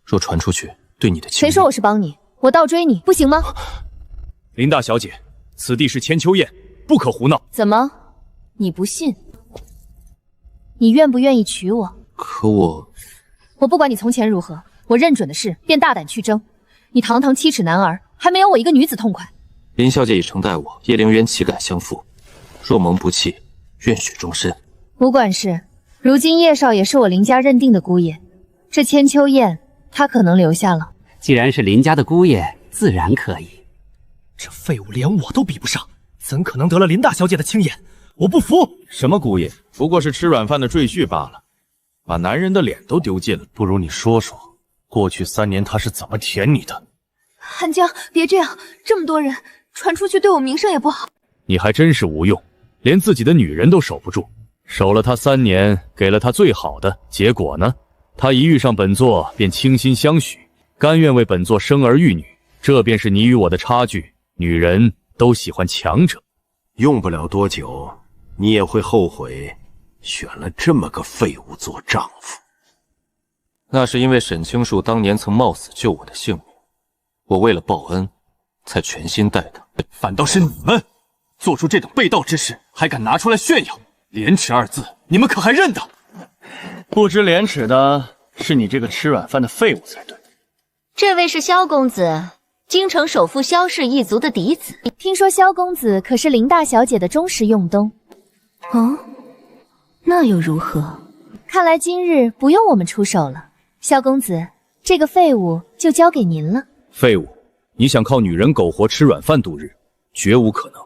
若传出去，对你的情……谁说我是帮你？我倒追你，不行吗？林大小姐，此地是千秋宴，不可胡闹。怎么，你不信？你愿不愿意娶我？可我不管你从前如何，我认准的事便大胆去争。你堂堂7尺男儿，还没有我一个女子痛快。林小姐已承待我，叶灵渊岂敢相负？若蒙不弃，愿许终身。武管事，如今叶少也是我林家认定的姑爷，这千秋宴他可能留下了。既然是林家的姑爷，自然可以。这废物连我都比不上，怎可能得了林大小姐的青眼？我不服！什么姑爷，不过是吃软饭的赘婿罢了，把男人的脸都丢尽了。不如你说说，过去3年他是怎么舔你的？韩江，别这样，这么多人传出去，对我名声也不好。你还真是无用，连自己的女人都守不住。守了她3年，给了她最好的，结果呢？她一遇上本座便倾心相许，甘愿为本座生儿育女。这便是你与我的差距。女人都喜欢强者。用不了多久，你也会后悔选了这么个废物做丈夫。那是因为沈清树当年曾冒死救我的性命，我为了报恩，才全心待他。反倒是你们做出这等背道之事，还敢拿出来炫耀，廉耻2字，你们可还认得？不知廉耻的是你这个吃软饭的废物才对。这位是萧公子，京城首富萧氏一族的嫡子。听说萧公子可是林大小姐的忠实用东。哦，那又如何？看来今日不用我们出手了。萧公子，这个废物就交给您了。废物，你想靠女人苟活吃软饭度日，绝无可能。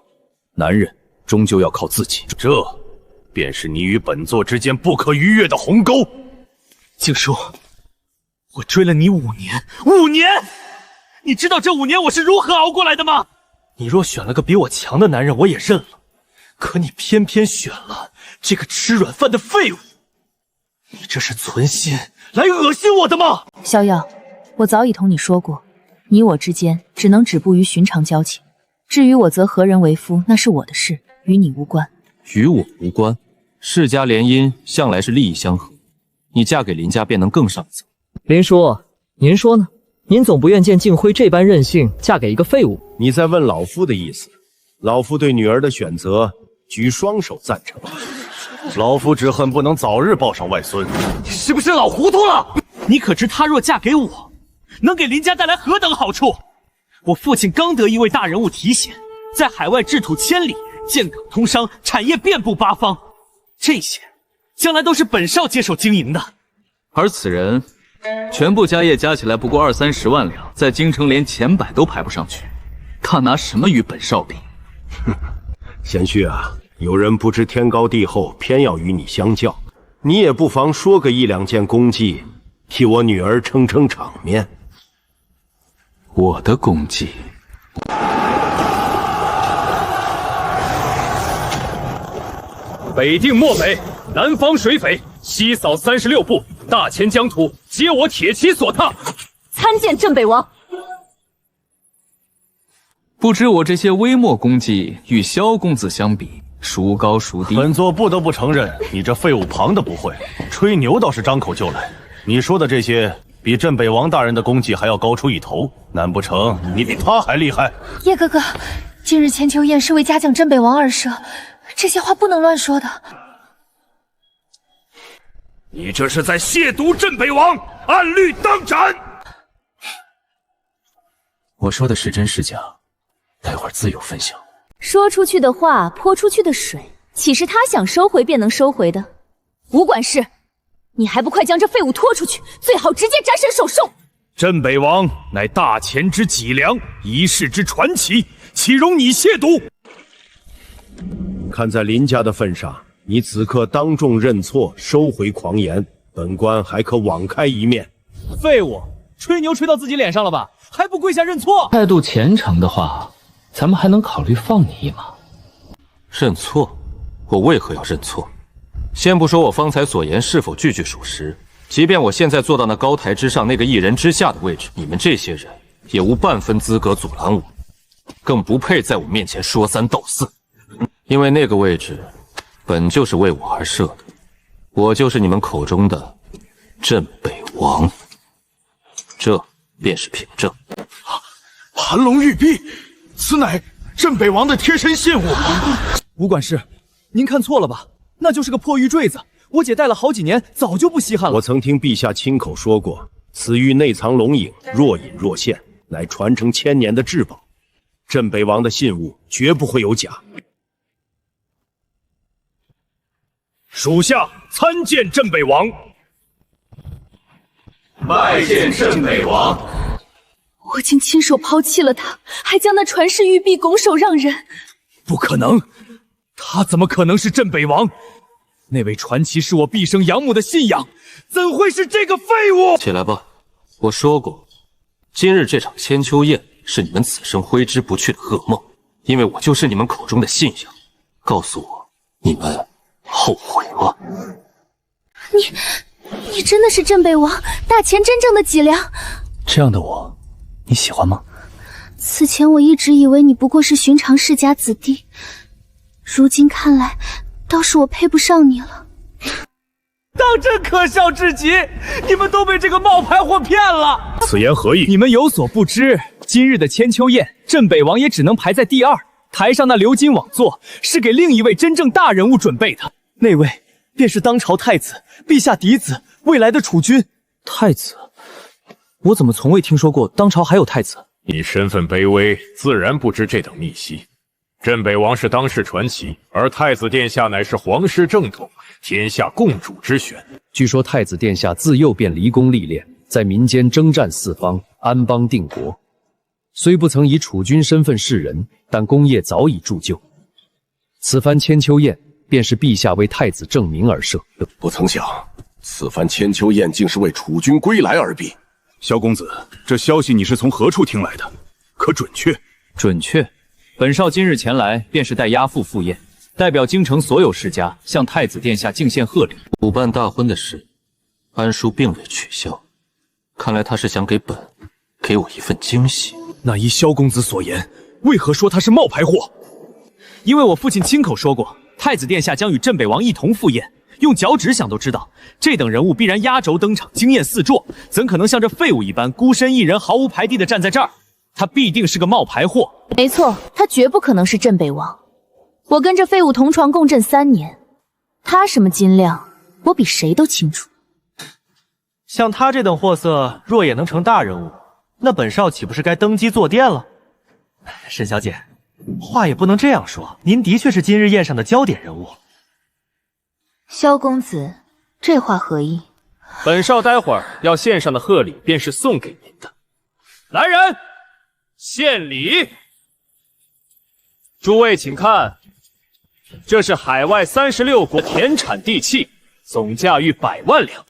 男人终究要靠自己。这便是你与本座之间不可逾越的鸿沟。静书，我追了你5年，5年！你知道这5年我是如何熬过来的吗？你若选了个比我强的男人，我也认了。可你偏偏选了这个吃软饭的废物，你这是存心来恶心我的吗？逍遥，我早已同你说过，你我之间只能止步于寻常交情。至于我择何人为夫，那是我的事，与你无关。与我无关。世家联姻向来是利益相合，你嫁给林家便能更上一层。林叔，您说呢？您总不愿见静辉这般任性，嫁给一个废物。你在问老夫的意思？老夫对女儿的选择举双手赞成。老夫只恨不能早日抱上外孙。你是不是老糊涂了？你可知她若嫁给我，能给林家带来何等好处？我父亲刚得一位大人物提携，在海外制土千里，建港通商，产业遍布八方，这些将来都是本少接手经营的。而此人全部家业加起来不过20-30万两，在京城连前100都排不上去，他拿什么与本少比？贤婿啊，有人不知天高地厚，偏要与你相较。你也不妨说个1、2件功绩，替我女儿撑撑场面。我的功绩，北定漠北，南方水匪，西扫36部，大前疆土，皆我铁骑所踏。参见镇北王。不知我这些微末功绩与萧公子相比，孰高孰低？本座不得不承认，你这废物旁的不会，吹牛倒是张口就来。你说的这些，比镇北王大人的功绩还要高出一头，难不成你比他还厉害？叶哥哥，今日千秋宴是为嘉奖镇北王而设，这些话不能乱说的。你这是在亵渎镇北王，按律当斩！我说的是真是假，待会儿自有分晓。说出去的话，泼出去的水，岂是他想收回便能收回的？无管事，你还不快将这废物拖出去，最好直接斩首首送。镇北王乃大前之脊梁，一世之传奇，岂容你亵渎？看在林家的份上，你此刻当众认错，收回狂言，本官还可网开一面。废物，吹牛吹到自己脸上了吧？还不跪下认错？态度虔诚的话，咱们还能考虑放你一马。认错？我为何要认错？先不说我方才所言是否句句属实，即便我现在坐到那高台之上那个一人之下的位置，你们这些人也无半分资格阻拦我，更不配在我面前说三道四。因为那个位置本就是为我而设的，我就是你们口中的镇北王，这便是凭证。盘龙玉璧，此乃镇北王的贴身信物。吴管事，您看错了吧？那就是个破玉坠子，我姐戴了好几年，早就不稀罕了。我曾听陛下亲口说过，此玉内藏龙影，若隐若现，乃传承1000年的至宝。镇北王的信物绝不会有假。属下参见镇北王。拜见镇北王。我竟亲手抛弃了他，还将那传世玉璧拱手让人。不可能，他怎么可能是镇北王？那位传奇是我毕生仰慕的信仰，怎会是这个废物？起来吧，我说过，今日这场千秋宴是你们此生挥之不去的噩梦，因为我就是你们口中的信仰。告诉我，你们后悔吗？你真的是镇北王大前真正的脊梁？这样的我，你喜欢吗？此前我一直以为你不过是寻常世家子弟，如今看来，倒是我配不上你了。当真可笑至极！你们都被这个冒牌货骗了。此言何意？你们有所不知，今日的千秋宴，镇北王也只能排在第2。台上那鎏金王座是给另一位真正大人物准备的，那位便是当朝太子，陛下嫡子，未来的储君。太子？我怎么从未听说过当朝还有太子？你身份卑微，自然不知这等秘稀。镇北王是当世传奇，而太子殿下乃是皇室正统，天下共主之选。据说太子殿下自幼便离宫历练，在民间征战四方，安邦定国。虽不曾以储君身份示人，但功业早已铸就。此番千秋宴，便是陛下为太子正名而设。不曾想，此番千秋宴竟是为储君归来而毕。萧公子，这消息你是从何处听来的？可准确？准确。本少今日前来，便是带押赴赴宴，代表京城所有世家向太子殿下敬献贺礼。补办大婚的事，安叔并未取消，看来他是想给我一份惊喜。那依萧公子所言，为何说他是冒牌货？因为我父亲亲口说过，太子殿下将与镇北王一同赴宴。用脚趾想都知道，这等人物必然压轴登场，惊艳四座，怎可能像这废物一般孤身一人毫无排第的站在这儿？他必定是个冒牌货。没错，他绝不可能是镇北王。我跟这废物同床共枕3年，他什么斤两，我比谁都清楚。像他这等货色，若也能成大人物，那本少岂不是该登基坐殿了？沈小姐，话也不能这样说，您的确是今日宴上的焦点人物。萧公子，这话何意？本少待会儿要献上的贺礼，便是送给您的。来人，献礼！诸位请看，这是海外36国田产地契，总价逾100万两。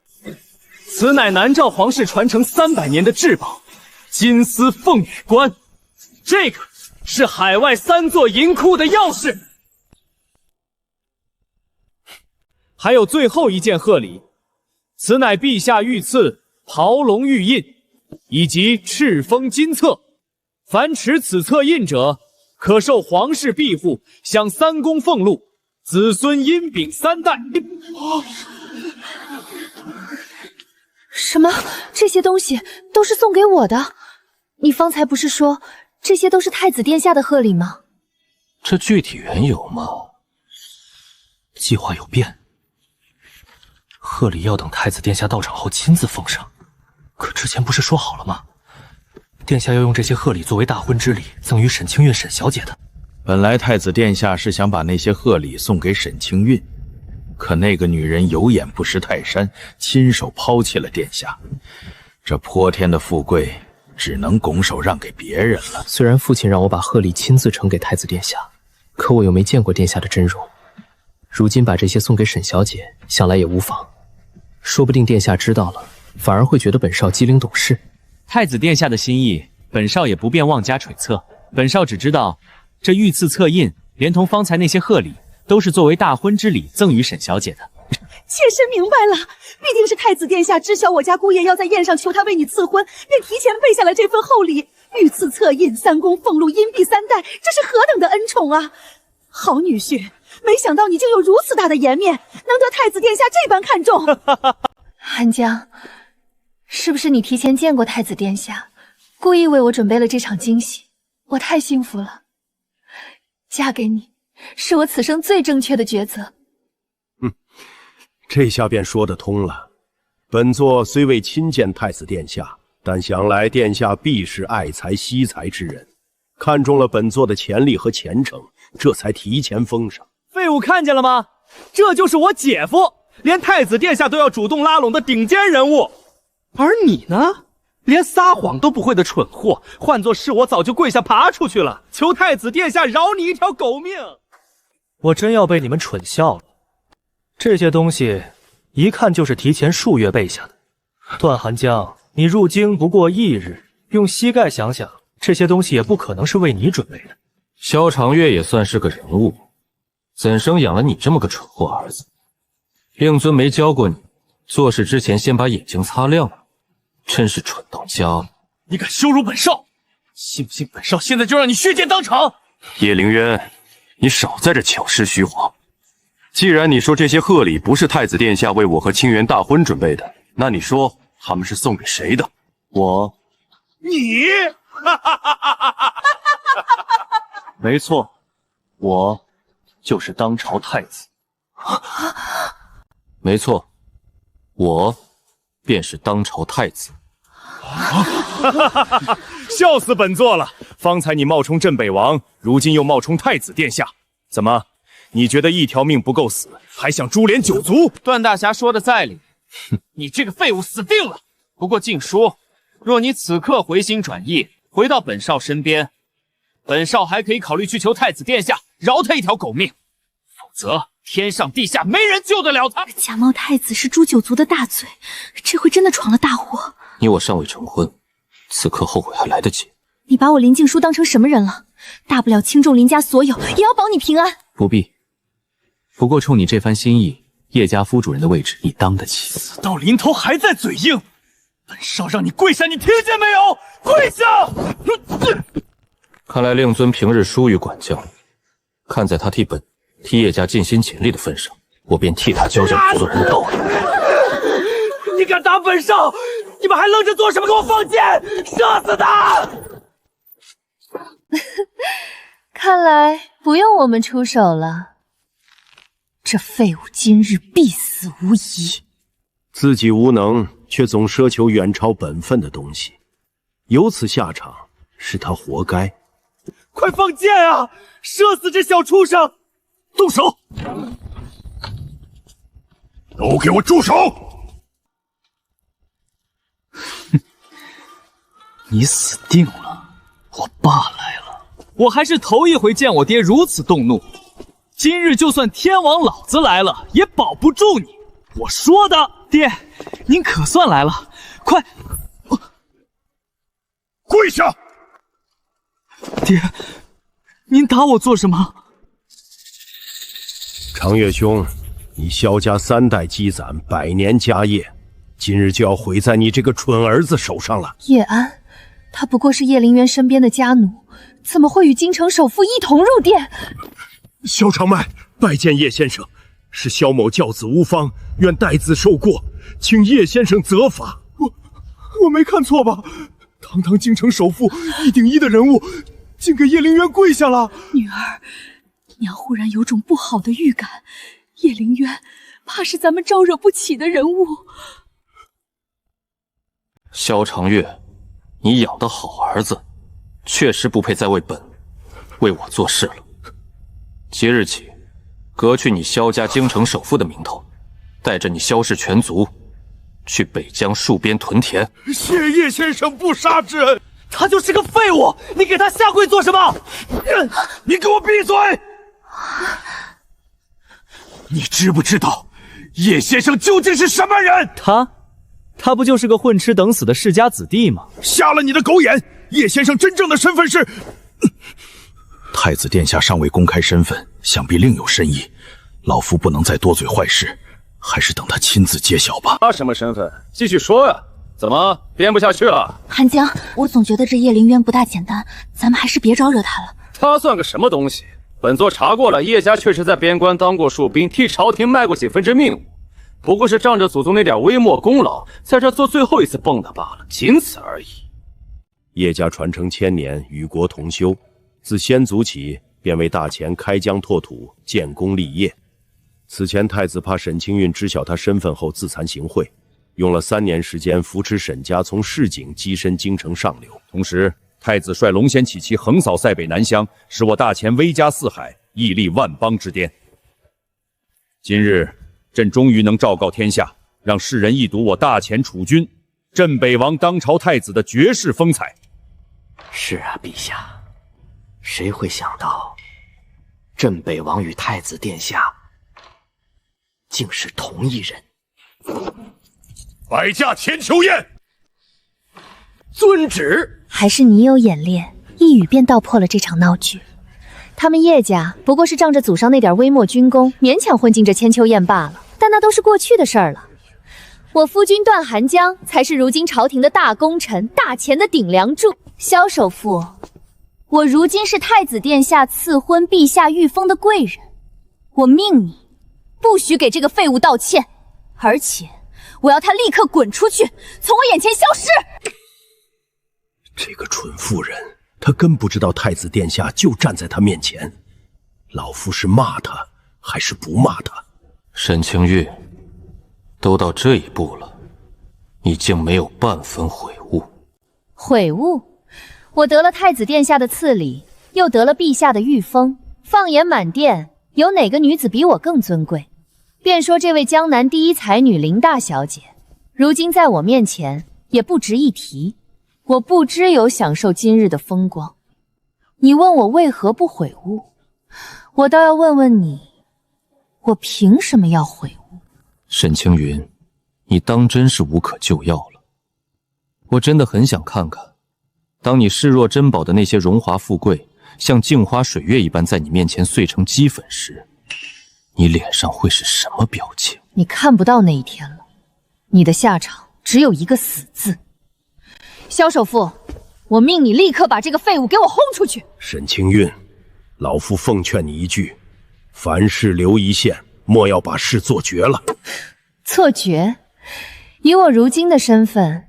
此乃南诏皇室传承300年的至宝——金丝凤羽冠。这个是海外3座银库的钥匙。还有最后一件贺礼，此乃陛下御赐袍龙玉印，以及敕封金册。凡持此册印者，可受皇室庇护，享3公俸禄，子孙荫炳3代。什么？这些东西都是送给我的？你方才不是说这些都是太子殿下的贺礼吗？这具体缘由嘛，计划有变。贺礼要等太子殿下到场后亲自奉上，可之前不是说好了吗？殿下要用这些贺礼作为大婚之礼赠予沈清韵沈小姐的。本来太子殿下是想把那些贺礼送给沈清韵，可那个女人有眼不识泰山，亲手抛弃了殿下。这泼天的富贵只能拱手让给别人了。虽然父亲让我把贺礼亲自呈给太子殿下，可我又没见过殿下的真容。如今把这些送给沈小姐，想来也无妨。说不定殿下知道了，反而会觉得本少机灵懂事。太子殿下的心意，本少也不便妄加揣测。本少只知道，这御赐册印连同方才那些贺礼，都是作为大婚之礼赠予沈小姐的。妾身明白了，必定是太子殿下知晓我家姑爷要在宴上求他为你赐婚，便提前备下了这份厚礼。御赐册印，3公俸禄，荫庇3代，这是何等的恩宠啊！好女婿，没想到你竟有如此大的颜面，能得太子殿下这般看重。寒江，是不是你提前见过太子殿下，故意为我准备了这场惊喜？我太幸福了，嫁给你是我此生最正确的抉择。这下便说得通了。本座虽未亲见太子殿下，但想来殿下必是爱才惜才之人，看中了本座的潜力和前程，这才提前封赏。废物看见了吗？这就是我姐夫，连太子殿下都要主动拉拢的顶尖人物。而你呢，连撒谎都不会的蠢货，换作是我早就跪下爬出去了，求太子殿下饶你一条狗命。我真要被你们蠢笑了。这些东西一看就是提前数月备下的。段寒江，你入京不过1日，用膝盖想想，这些东西也不可能是为你准备的。萧长月也算是个人物，怎生养了你这么个蠢货儿子？令尊没教过你，做事之前先把眼睛擦亮了，真是蠢到家了。你敢羞辱本少，信不信本少现在就让你血溅当场？叶凌渊，你少在这巧施虚谎。既然你说这些贺礼不是太子殿下为我和清源大婚准备的，那你说他们是送给谁的？你？没错，我就是当朝太子。没错，我便是当朝太子。笑死本座了！方才你冒充镇北王，如今又冒充太子殿下，怎么？你觉得一条命不够死，还想株连9族？段大侠说的在理，你这个废物死定了。不过静书，若你此刻回心转意，回到本少身边，本少还可以考虑去求太子殿下饶他一条狗命，否则天上地下没人救得了他。假冒太子是诛9族的大罪，这回真的闯了大祸。你我尚未成婚，此刻后悔还来得及。你把我林静书当成什么人了？大不了倾重林家所有，也要保你平安。不必。不过冲你这番心意，叶家夫主人的位置你当得起？死到临头还在嘴硬，本少让你跪下，你听见没有？跪下！看来令尊平日疏于管教，看在他替叶家尽心尽力的份上，我便替他教教做人的道理。你敢打本少？你们还愣着做什么？给我放箭，射死他！看来不用我们出手了。这废物今日必死无疑。自己无能，却总奢求远超本分的东西，有此下场，是他活该。快放箭啊！射死这小畜生！动手！都给我住手！你死定了！我爸来了！我还是头一回见我爹如此动怒。今日就算天王老子来了，也保不住你！我说的，爹，您可算来了，快跪下！爹，您打我做什么？长月兄，你萧家3代积攒100年家业，今日就要毁在你这个蠢儿子手上了。叶安，他不过是叶灵渊身边的家奴，怎么会与京城首富一同入殿？萧长迈拜见叶先生，是萧某教子无方，愿代子受过，请叶先生责罚。我没看错吧？堂堂京城首富1顶1的人物，竟给叶灵渊跪下了。女儿，娘忽然有种不好的预感，叶灵渊怕是咱们招惹不起的人物。萧长月，你养的好儿子，确实不配再为我做事了。即日起，革去你萧家京城首富的名头，带着你萧氏全族去北疆戍边屯田。谢叶先生不杀之恩。他就是个废物，你给他下跪做什么？你给我闭嘴！你知不知道叶先生究竟是什么人？他不就是个混吃等死的世家子弟吗？瞎了你的狗眼！叶先生真正的身份是……太子殿下尚未公开身份，想必另有深意。老夫不能再多嘴坏事，还是等他亲自揭晓吧。他什么身份？继续说呀！怎么编不下去了？韩江，我总觉得这叶灵渊不大简单，咱们还是别招惹他了。他算个什么东西？本座查过了，叶家确实在边关当过戍兵，替朝廷卖过几分之命，不过是仗着祖宗那点微末功劳，在这做最后一次蹦跶罢了，仅此而已。叶家传承1000年，与国同修，自先祖起便为大前开疆拓土、建功立业。此前太子怕沈清运知晓他身份后自惭形秽，用了3年时间扶持沈家从市井跻身京城上流。同时，太子率龙骞起骑横扫塞北南乡，使我大前威加四海，屹立万邦之巅。今日，朕终于能昭告天下，让世人一睹我大前储君、镇北王当朝太子的绝世风采。是啊，陛下，谁会想到，镇北王与太子殿下竟是同一人？摆驾千秋宴。遵旨。还是你有眼力，一语便道破了这场闹剧。他们叶家不过是仗着祖上那点微末军功，勉强混进这千秋宴罢了，但那都是过去的事儿了。我夫君段寒江才是如今朝廷的大功臣，大前的顶梁柱。萧首富，我如今是太子殿下赐婚陛下御封的贵人，我命你不许给这个废物道歉，而且我要他立刻滚出去，从我眼前消失。这个蠢妇人，她根不知道太子殿下就站在她面前，老夫是骂她还是不骂她？沈清玉，都到这一步了，你竟没有半分悔悟。悔悟？我得了太子殿下的赐礼，又得了陛下的御封，放眼满殿，有哪个女子比我更尊贵？便说这位江南第一才女林大小姐，如今在我面前也不值一提。我不知有享受今日的风光，你问我为何不悔悟，我倒要问问你，我凭什么要悔悟？沈青云，你当真是无可救药了。我真的很想看看，当你视若珍宝的那些荣华富贵，像镜花水月一般在你面前碎成齑粉时，你脸上会是什么表情？你看不到那一天了，你的下场只有一个死字。萧首富，我命你立刻把这个废物给我轰出去！沈清运，老夫奉劝你一句，凡事留一线，莫要把事做绝了。做绝？以我如今的身份，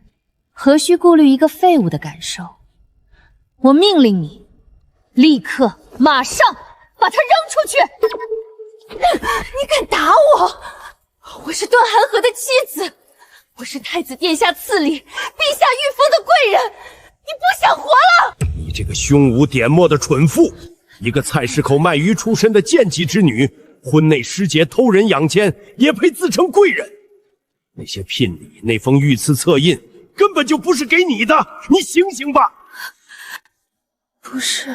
何须顾虑一个废物的感受？我命令你，立刻马上把他扔出去！你敢打我？我是段寒河的妻子，我是太子殿下赐礼、陛下御封的贵人，你不想活了？你这个胸无点墨的蠢妇，一个菜市口卖鱼出身的贱籍之女，婚内失节偷人养奸，也配自称贵人？那些聘礼、那封御赐册印，根本就不是给你的，你醒醒吧！不是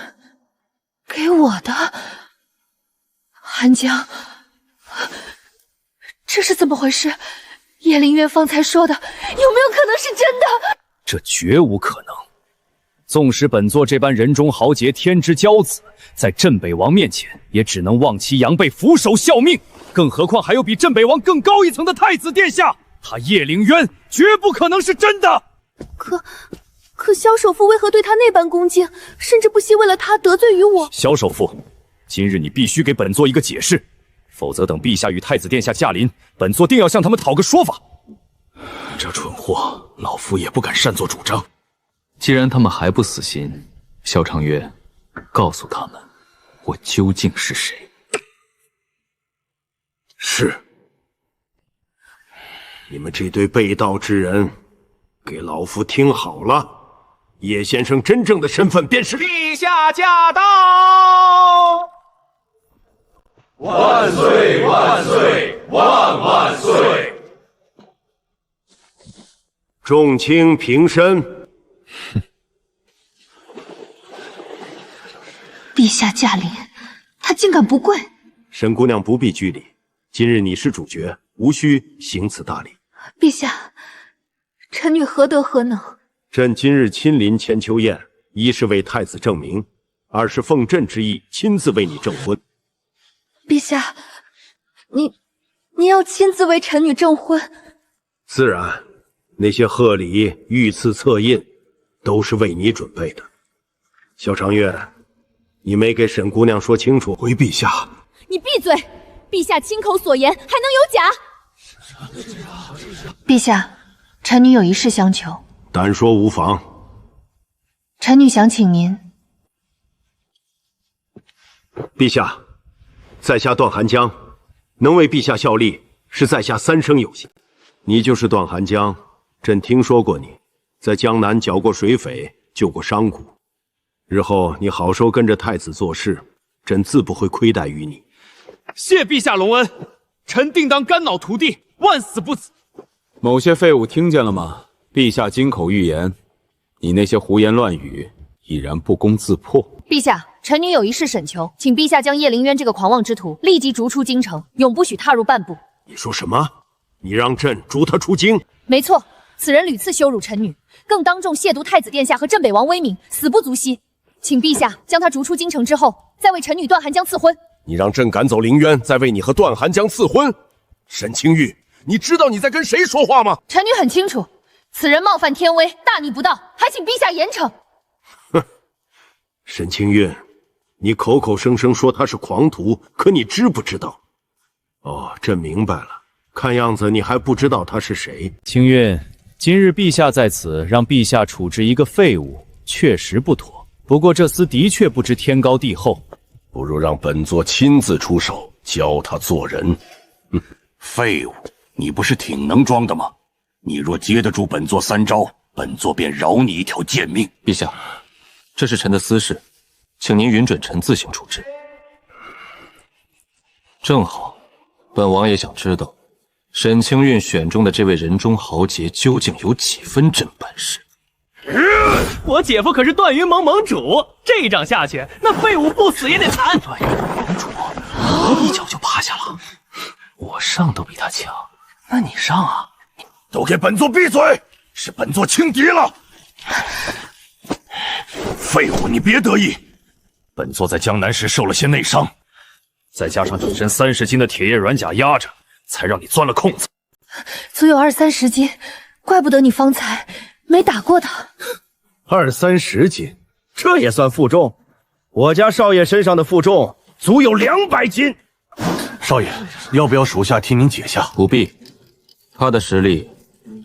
给我的，寒江，这是怎么回事？叶灵渊方才说的，有没有可能是真的？这绝无可能。纵使本座这般人中豪杰、天之骄子，在镇北王面前，也只能望其杨背俯首效命。更何况还有比镇北王更高一层的太子殿下，他叶灵渊绝不可能是真的。可萧首富为何对他那般恭敬，甚至不惜为了他得罪于我？萧首富，今日你必须给本座一个解释，否则等陛下与太子殿下驾临，本座定要向他们讨个说法。这蠢货，老夫也不敢擅作主张。既然他们还不死心，萧长月，告诉他们，我究竟是谁。是。你们这堆被盗之人，给老夫听好了，叶先生真正的身份便是陛下驾到！万岁万岁万万岁！众卿平身。陛下驾临，他竟敢不跪！沈姑娘不必拘礼，今日你是主角，无需行此大礼。陛下，臣女何德何能？朕今日亲临千秋宴，一是为太子证明，二是奉朕之意亲自为你证婚。陛下，你要亲自为臣女证婚？自然，那些贺礼、御赐、册印，都是为你准备的。萧长月，你没给沈姑娘说清楚。回陛下，你闭嘴！陛下亲口所言，还能有假？陛下，臣女有一事相求。单说无妨。臣女想请您。陛下，在下段寒江，能为陛下效力，是在下三生有幸。你就是段寒江，朕听说过你，在江南剿过水匪，救过商贾。日后你好收跟着太子做事，朕自不会亏待于你。谢陛下隆恩，臣定当肝脑涂地，万死不辞。某些废物听见了吗？陛下金口玉言，你那些胡言乱语已然不攻自破。陛下，臣女有一事审求，请陛下将叶灵渊这个狂妄之徒立即逐出京城，永不许踏入半步。你说什么？你让朕逐他出京？没错，此人屡次羞辱臣女，更当众亵渎太子殿下和镇北王威名，死不足惜。请陛下将他逐出京城之后，再为臣女段寒江赐婚。你让朕赶走凌渊，再为你和段寒江赐婚？沈清玉，你知道你在跟谁说话吗？臣女很清楚，此人冒犯天威，大逆不道，还请陛下严惩。哼，沈清玉，你口口声声说他是狂徒，可你知不知道？哦，朕明白了，看样子你还不知道他是谁。清韵，今日陛下在此，让陛下处置一个废物，确实不妥。不过这厮的确不知天高地厚，不如让本座亲自出手，教他做人。废物，你不是挺能装的吗？你若接得住本座三招，本座便饶你一条贱命。陛下，这是臣的私事，请您允准臣自行处置。正好，本王也想知道，沈清韵选中的这位人中豪杰究竟有几分真本事。我姐夫可是段云盟盟主，这一掌下去，那废物不死也得惨。段云盟主，一脚就趴下了。我上都比他强，那你上啊！都给本座闭嘴！是本座轻敌了。废物，你别得意。本座在江南时受了些内伤，再加上一身30斤的铁叶软甲压着，才让你钻了空子。足有20-30斤，怪不得你方才没打过他。20-30斤，这也算负重？我家少爷身上的负重足有200斤。少爷，要不要属下替您解下？不必，他的实力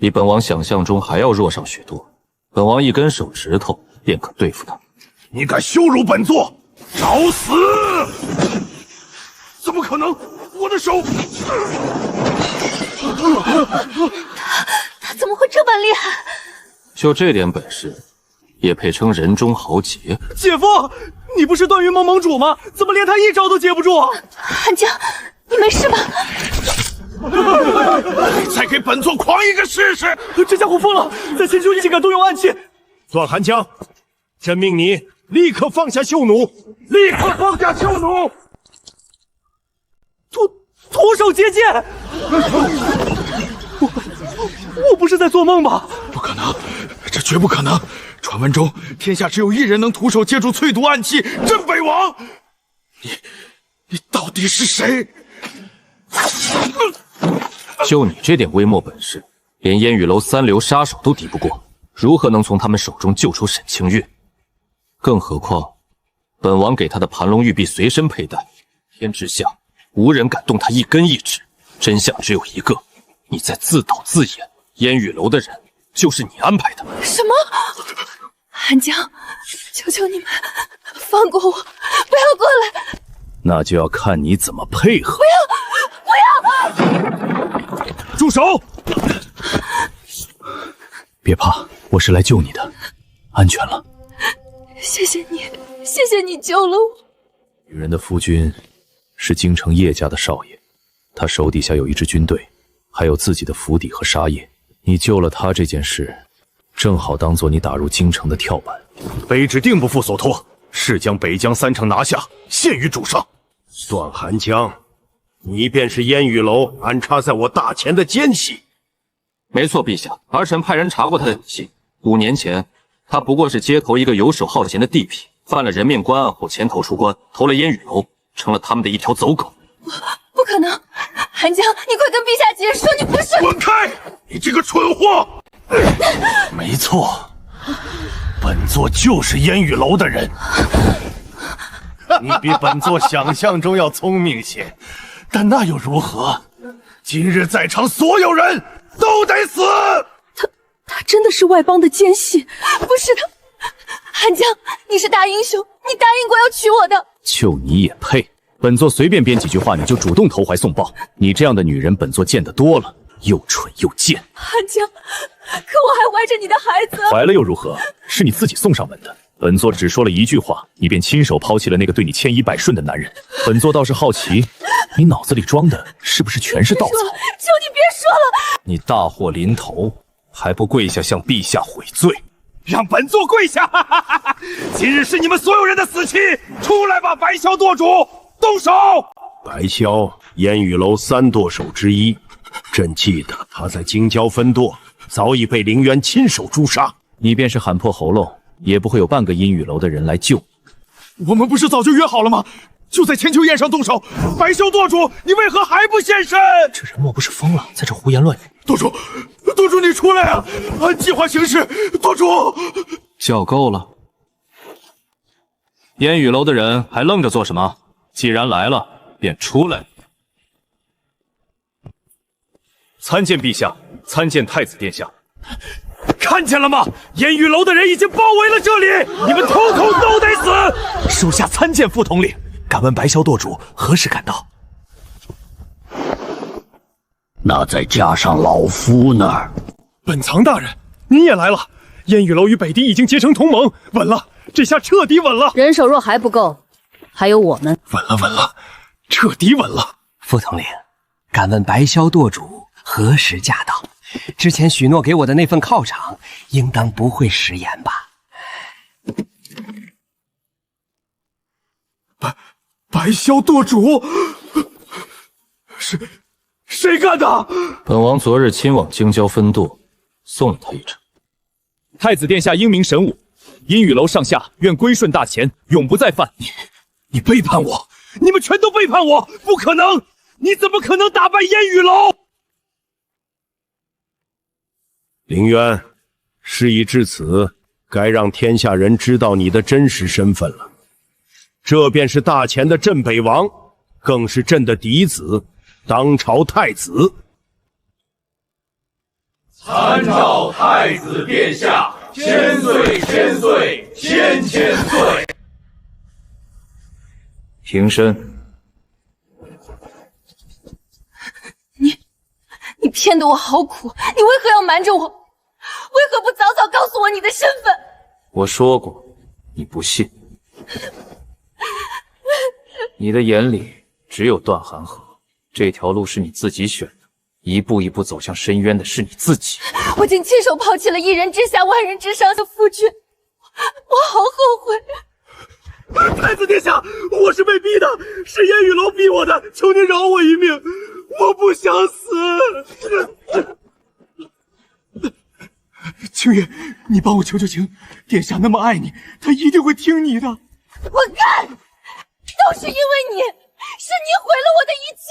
比本王想象中还要弱上许多。本王一根手指头便可对付他。你敢羞辱本座，找死！怎么可能？我的手！他怎么会这般厉害？就这点本事，也配称人中豪杰？姐夫，你不是段云盟盟主吗？怎么连他一招都接不住？寒江，你没事吧？再给本座狂一个试试！这家伙疯了，在千秋宴竟敢动用暗器！段寒江，朕命你立刻放下匈奴！立刻放下匈奴！徒手接剑！我不是在做梦吧？不可能，这绝不可能！传闻中，天下只有一人能徒手接住淬毒暗器，镇北王。你到底是谁？就你这点微末本事，连烟雨楼三流杀手都敌不过，如何能从他们手中救出沈清月？更何况，本王给他的盘龙玉璧随身佩戴，天之下无人敢动他一根一指。真相只有一个，你在自导自演，烟雨楼的人就是你安排的。什么？韩江，求求你们放过我，不要过来！那就要看你怎么配合。不要！住手！别怕，我是来救你的，安全了。谢谢你，谢谢你救了我。女人的夫君是京城叶家的少爷，他手底下有一支军队，还有自己的府邸和沙业。你救了他这件事，正好当做你打入京城的跳板。卑职定不负所托，誓将北疆3城拿下，献于主上。段寒江，你便是烟雨楼安插在我大前的奸细。没错，陛下，儿臣派人查过他的底细。5年前，他不过是街头一个游手好闲的地痞，犯了人面关案后潜逃出关，投了烟雨楼，成了他们的一条走狗。不可能！韩江，你快跟陛下解释，说你不是。滚开！你这个蠢货！没错，本座就是烟雨楼的人。你比本座想象中要聪明些，但那又如何？今日在场所有人都得死！他真的是外邦的奸细，不是他。韩江，你是大英雄，你答应过要娶我的。就你也配？本座随便编几句话，你就主动投怀送抱。你这样的女人，本座见得多了，又蠢又贱。韩江，可我还怀着你的孩子。怀了又如何？是你自己送上门的。本座只说了一句话，你便亲手抛弃了那个对你千依百顺的男人。本座倒是好奇，你脑子里装的是不是全是稻草？求你别说了！你大祸临头，还不跪下向陛下悔罪？让本座跪下！今日是你们所有人的死期！出来吧，白霄舵主，动手！白霄，烟雨楼3舵手之一，朕记得他在京郊分舵，早已被凌渊亲手诛杀。你便是喊破喉咙，也不会有半个阴雨楼的人来救。我们不是早就约好了吗？就在千秋宴上动手。白霄舵主，你为何还不现身？这人莫不是疯了，在这胡言乱语？舵主，你出来啊！按计划行事。舵主，叫够了。烟雨楼的人还愣着做什么？既然来了，便出来。参见陛下，参见太子殿下。看见了吗？烟雨楼的人已经包围了这里，你们统统都得死！属下参见副统领。敢问白霄舵主何时赶到？那再加上老夫那儿。本藏大人，您也来了。烟雨楼与北狄已经结成同盟，稳了，这下彻底稳了。人手若还不够，还有我们。稳了，彻底稳了。副统领，敢问白霄舵主何时驾到？之前许诺给我的那份犒赏，应当不会食言吧？白霄舵主，谁干的？本王昨日亲往京郊分舵，送了他一程。太子殿下英明神武，阴雨楼上下愿归顺大前，永不再犯。你背叛我！你们全都背叛我！不可能！你怎么可能打败烟雨楼？凌渊，事已至此，该让天下人知道你的真实身份了。这便是大前的镇北王，更是朕的嫡子，当朝太子。参照太子殿下，千岁千岁千岁。平身。你骗得我好苦，你为何要瞒着我？为何不早早告诉我你的身份？我说过，你不信。你的眼里只有段寒河，这条路是你自己选的，一步一步走向深渊的是你自己。我竟亲手抛弃了一人之下万人之上的夫君，我好后悔。太子殿下，我是被逼的，是烟雨楼逼我的，求您饶我一命，我不想死。青月，你帮我求求情，殿下那么爱你，他一定会听你的。滚开！都是因为你，是你毁了我的一切。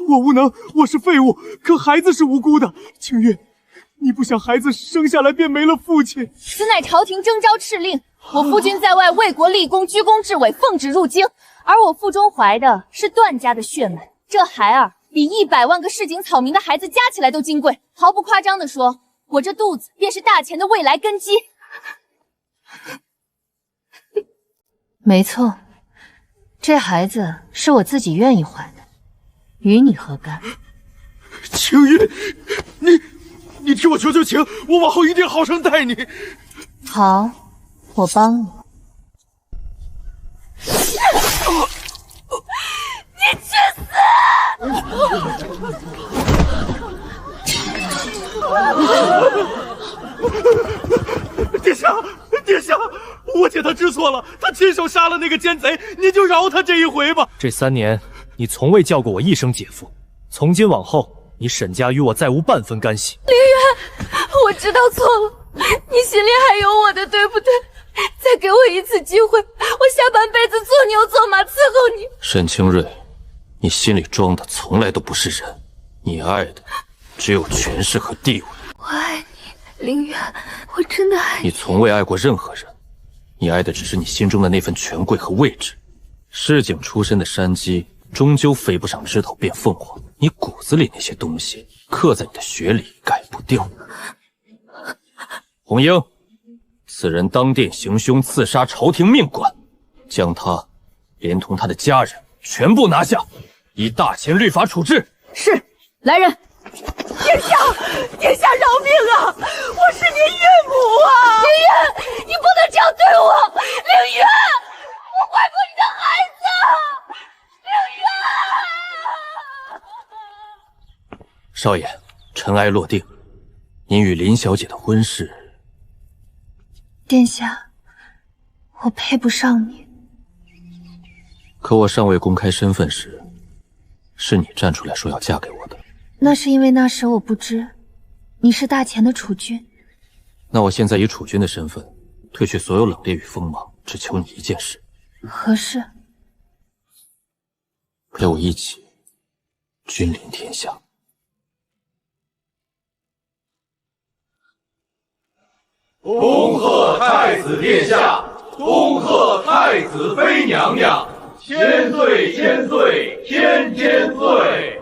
我无能，我是废物，可孩子是无辜的。青月，你不想孩子生下来便没了父亲？此乃朝廷征召敕令，我夫君在外为国立功，居功至伟，奉旨入京，而我腹中怀的是段家的血脉，这孩儿比100万个市井草民的孩子加起来都金贵。毫不夸张地说，我这肚子便是大钱的未来根基。没错，这孩子是我自己愿意怀的，与你何干？青月，你替我求求情，我往后一定好生待你。好，我帮你。你去死！殿下，我姐她知错了，她亲手杀了那个奸贼，您就饶她这一回吧。这3年，你从未叫过我一声姐夫，从今往后，你沈家与我再无半分干系。凌渊，我知道错了，你心里还有我的，对不对？再给我一次机会，我下半辈子做牛做马伺候你。沈清瑞，你心里装的从来都不是人，你爱的只有权势和地位。我爱你，凌渊，我真的爱你。你从未爱过任何人，你爱的只是你心中的那份权贵和位置。市井出身的山鸡，终究飞不上枝头变凤凰。你骨子里那些东西，刻在你的血里，改不掉。红英，此人当殿行凶，刺杀朝廷命官，将他连同他的家人全部拿下，依大钱律法处置。是，来人！殿下饶命啊！我是您岳母啊！凌渊，你不能这样对我！凌渊，我怀过你的孩子！凌渊！少爷，尘埃落定，您与林小姐的婚事。殿下，我配不上你。可我尚未公开身份时，是你站出来说要嫁给我的。那是因为那时我不知你是大钱的储君。那我现在以储君的身份，褪去所有冷冽与锋芒，只求你一件事。何事？陪我一起君临天下。恭贺太子殿下，恭贺太子妃娘娘，千岁千岁，天岁。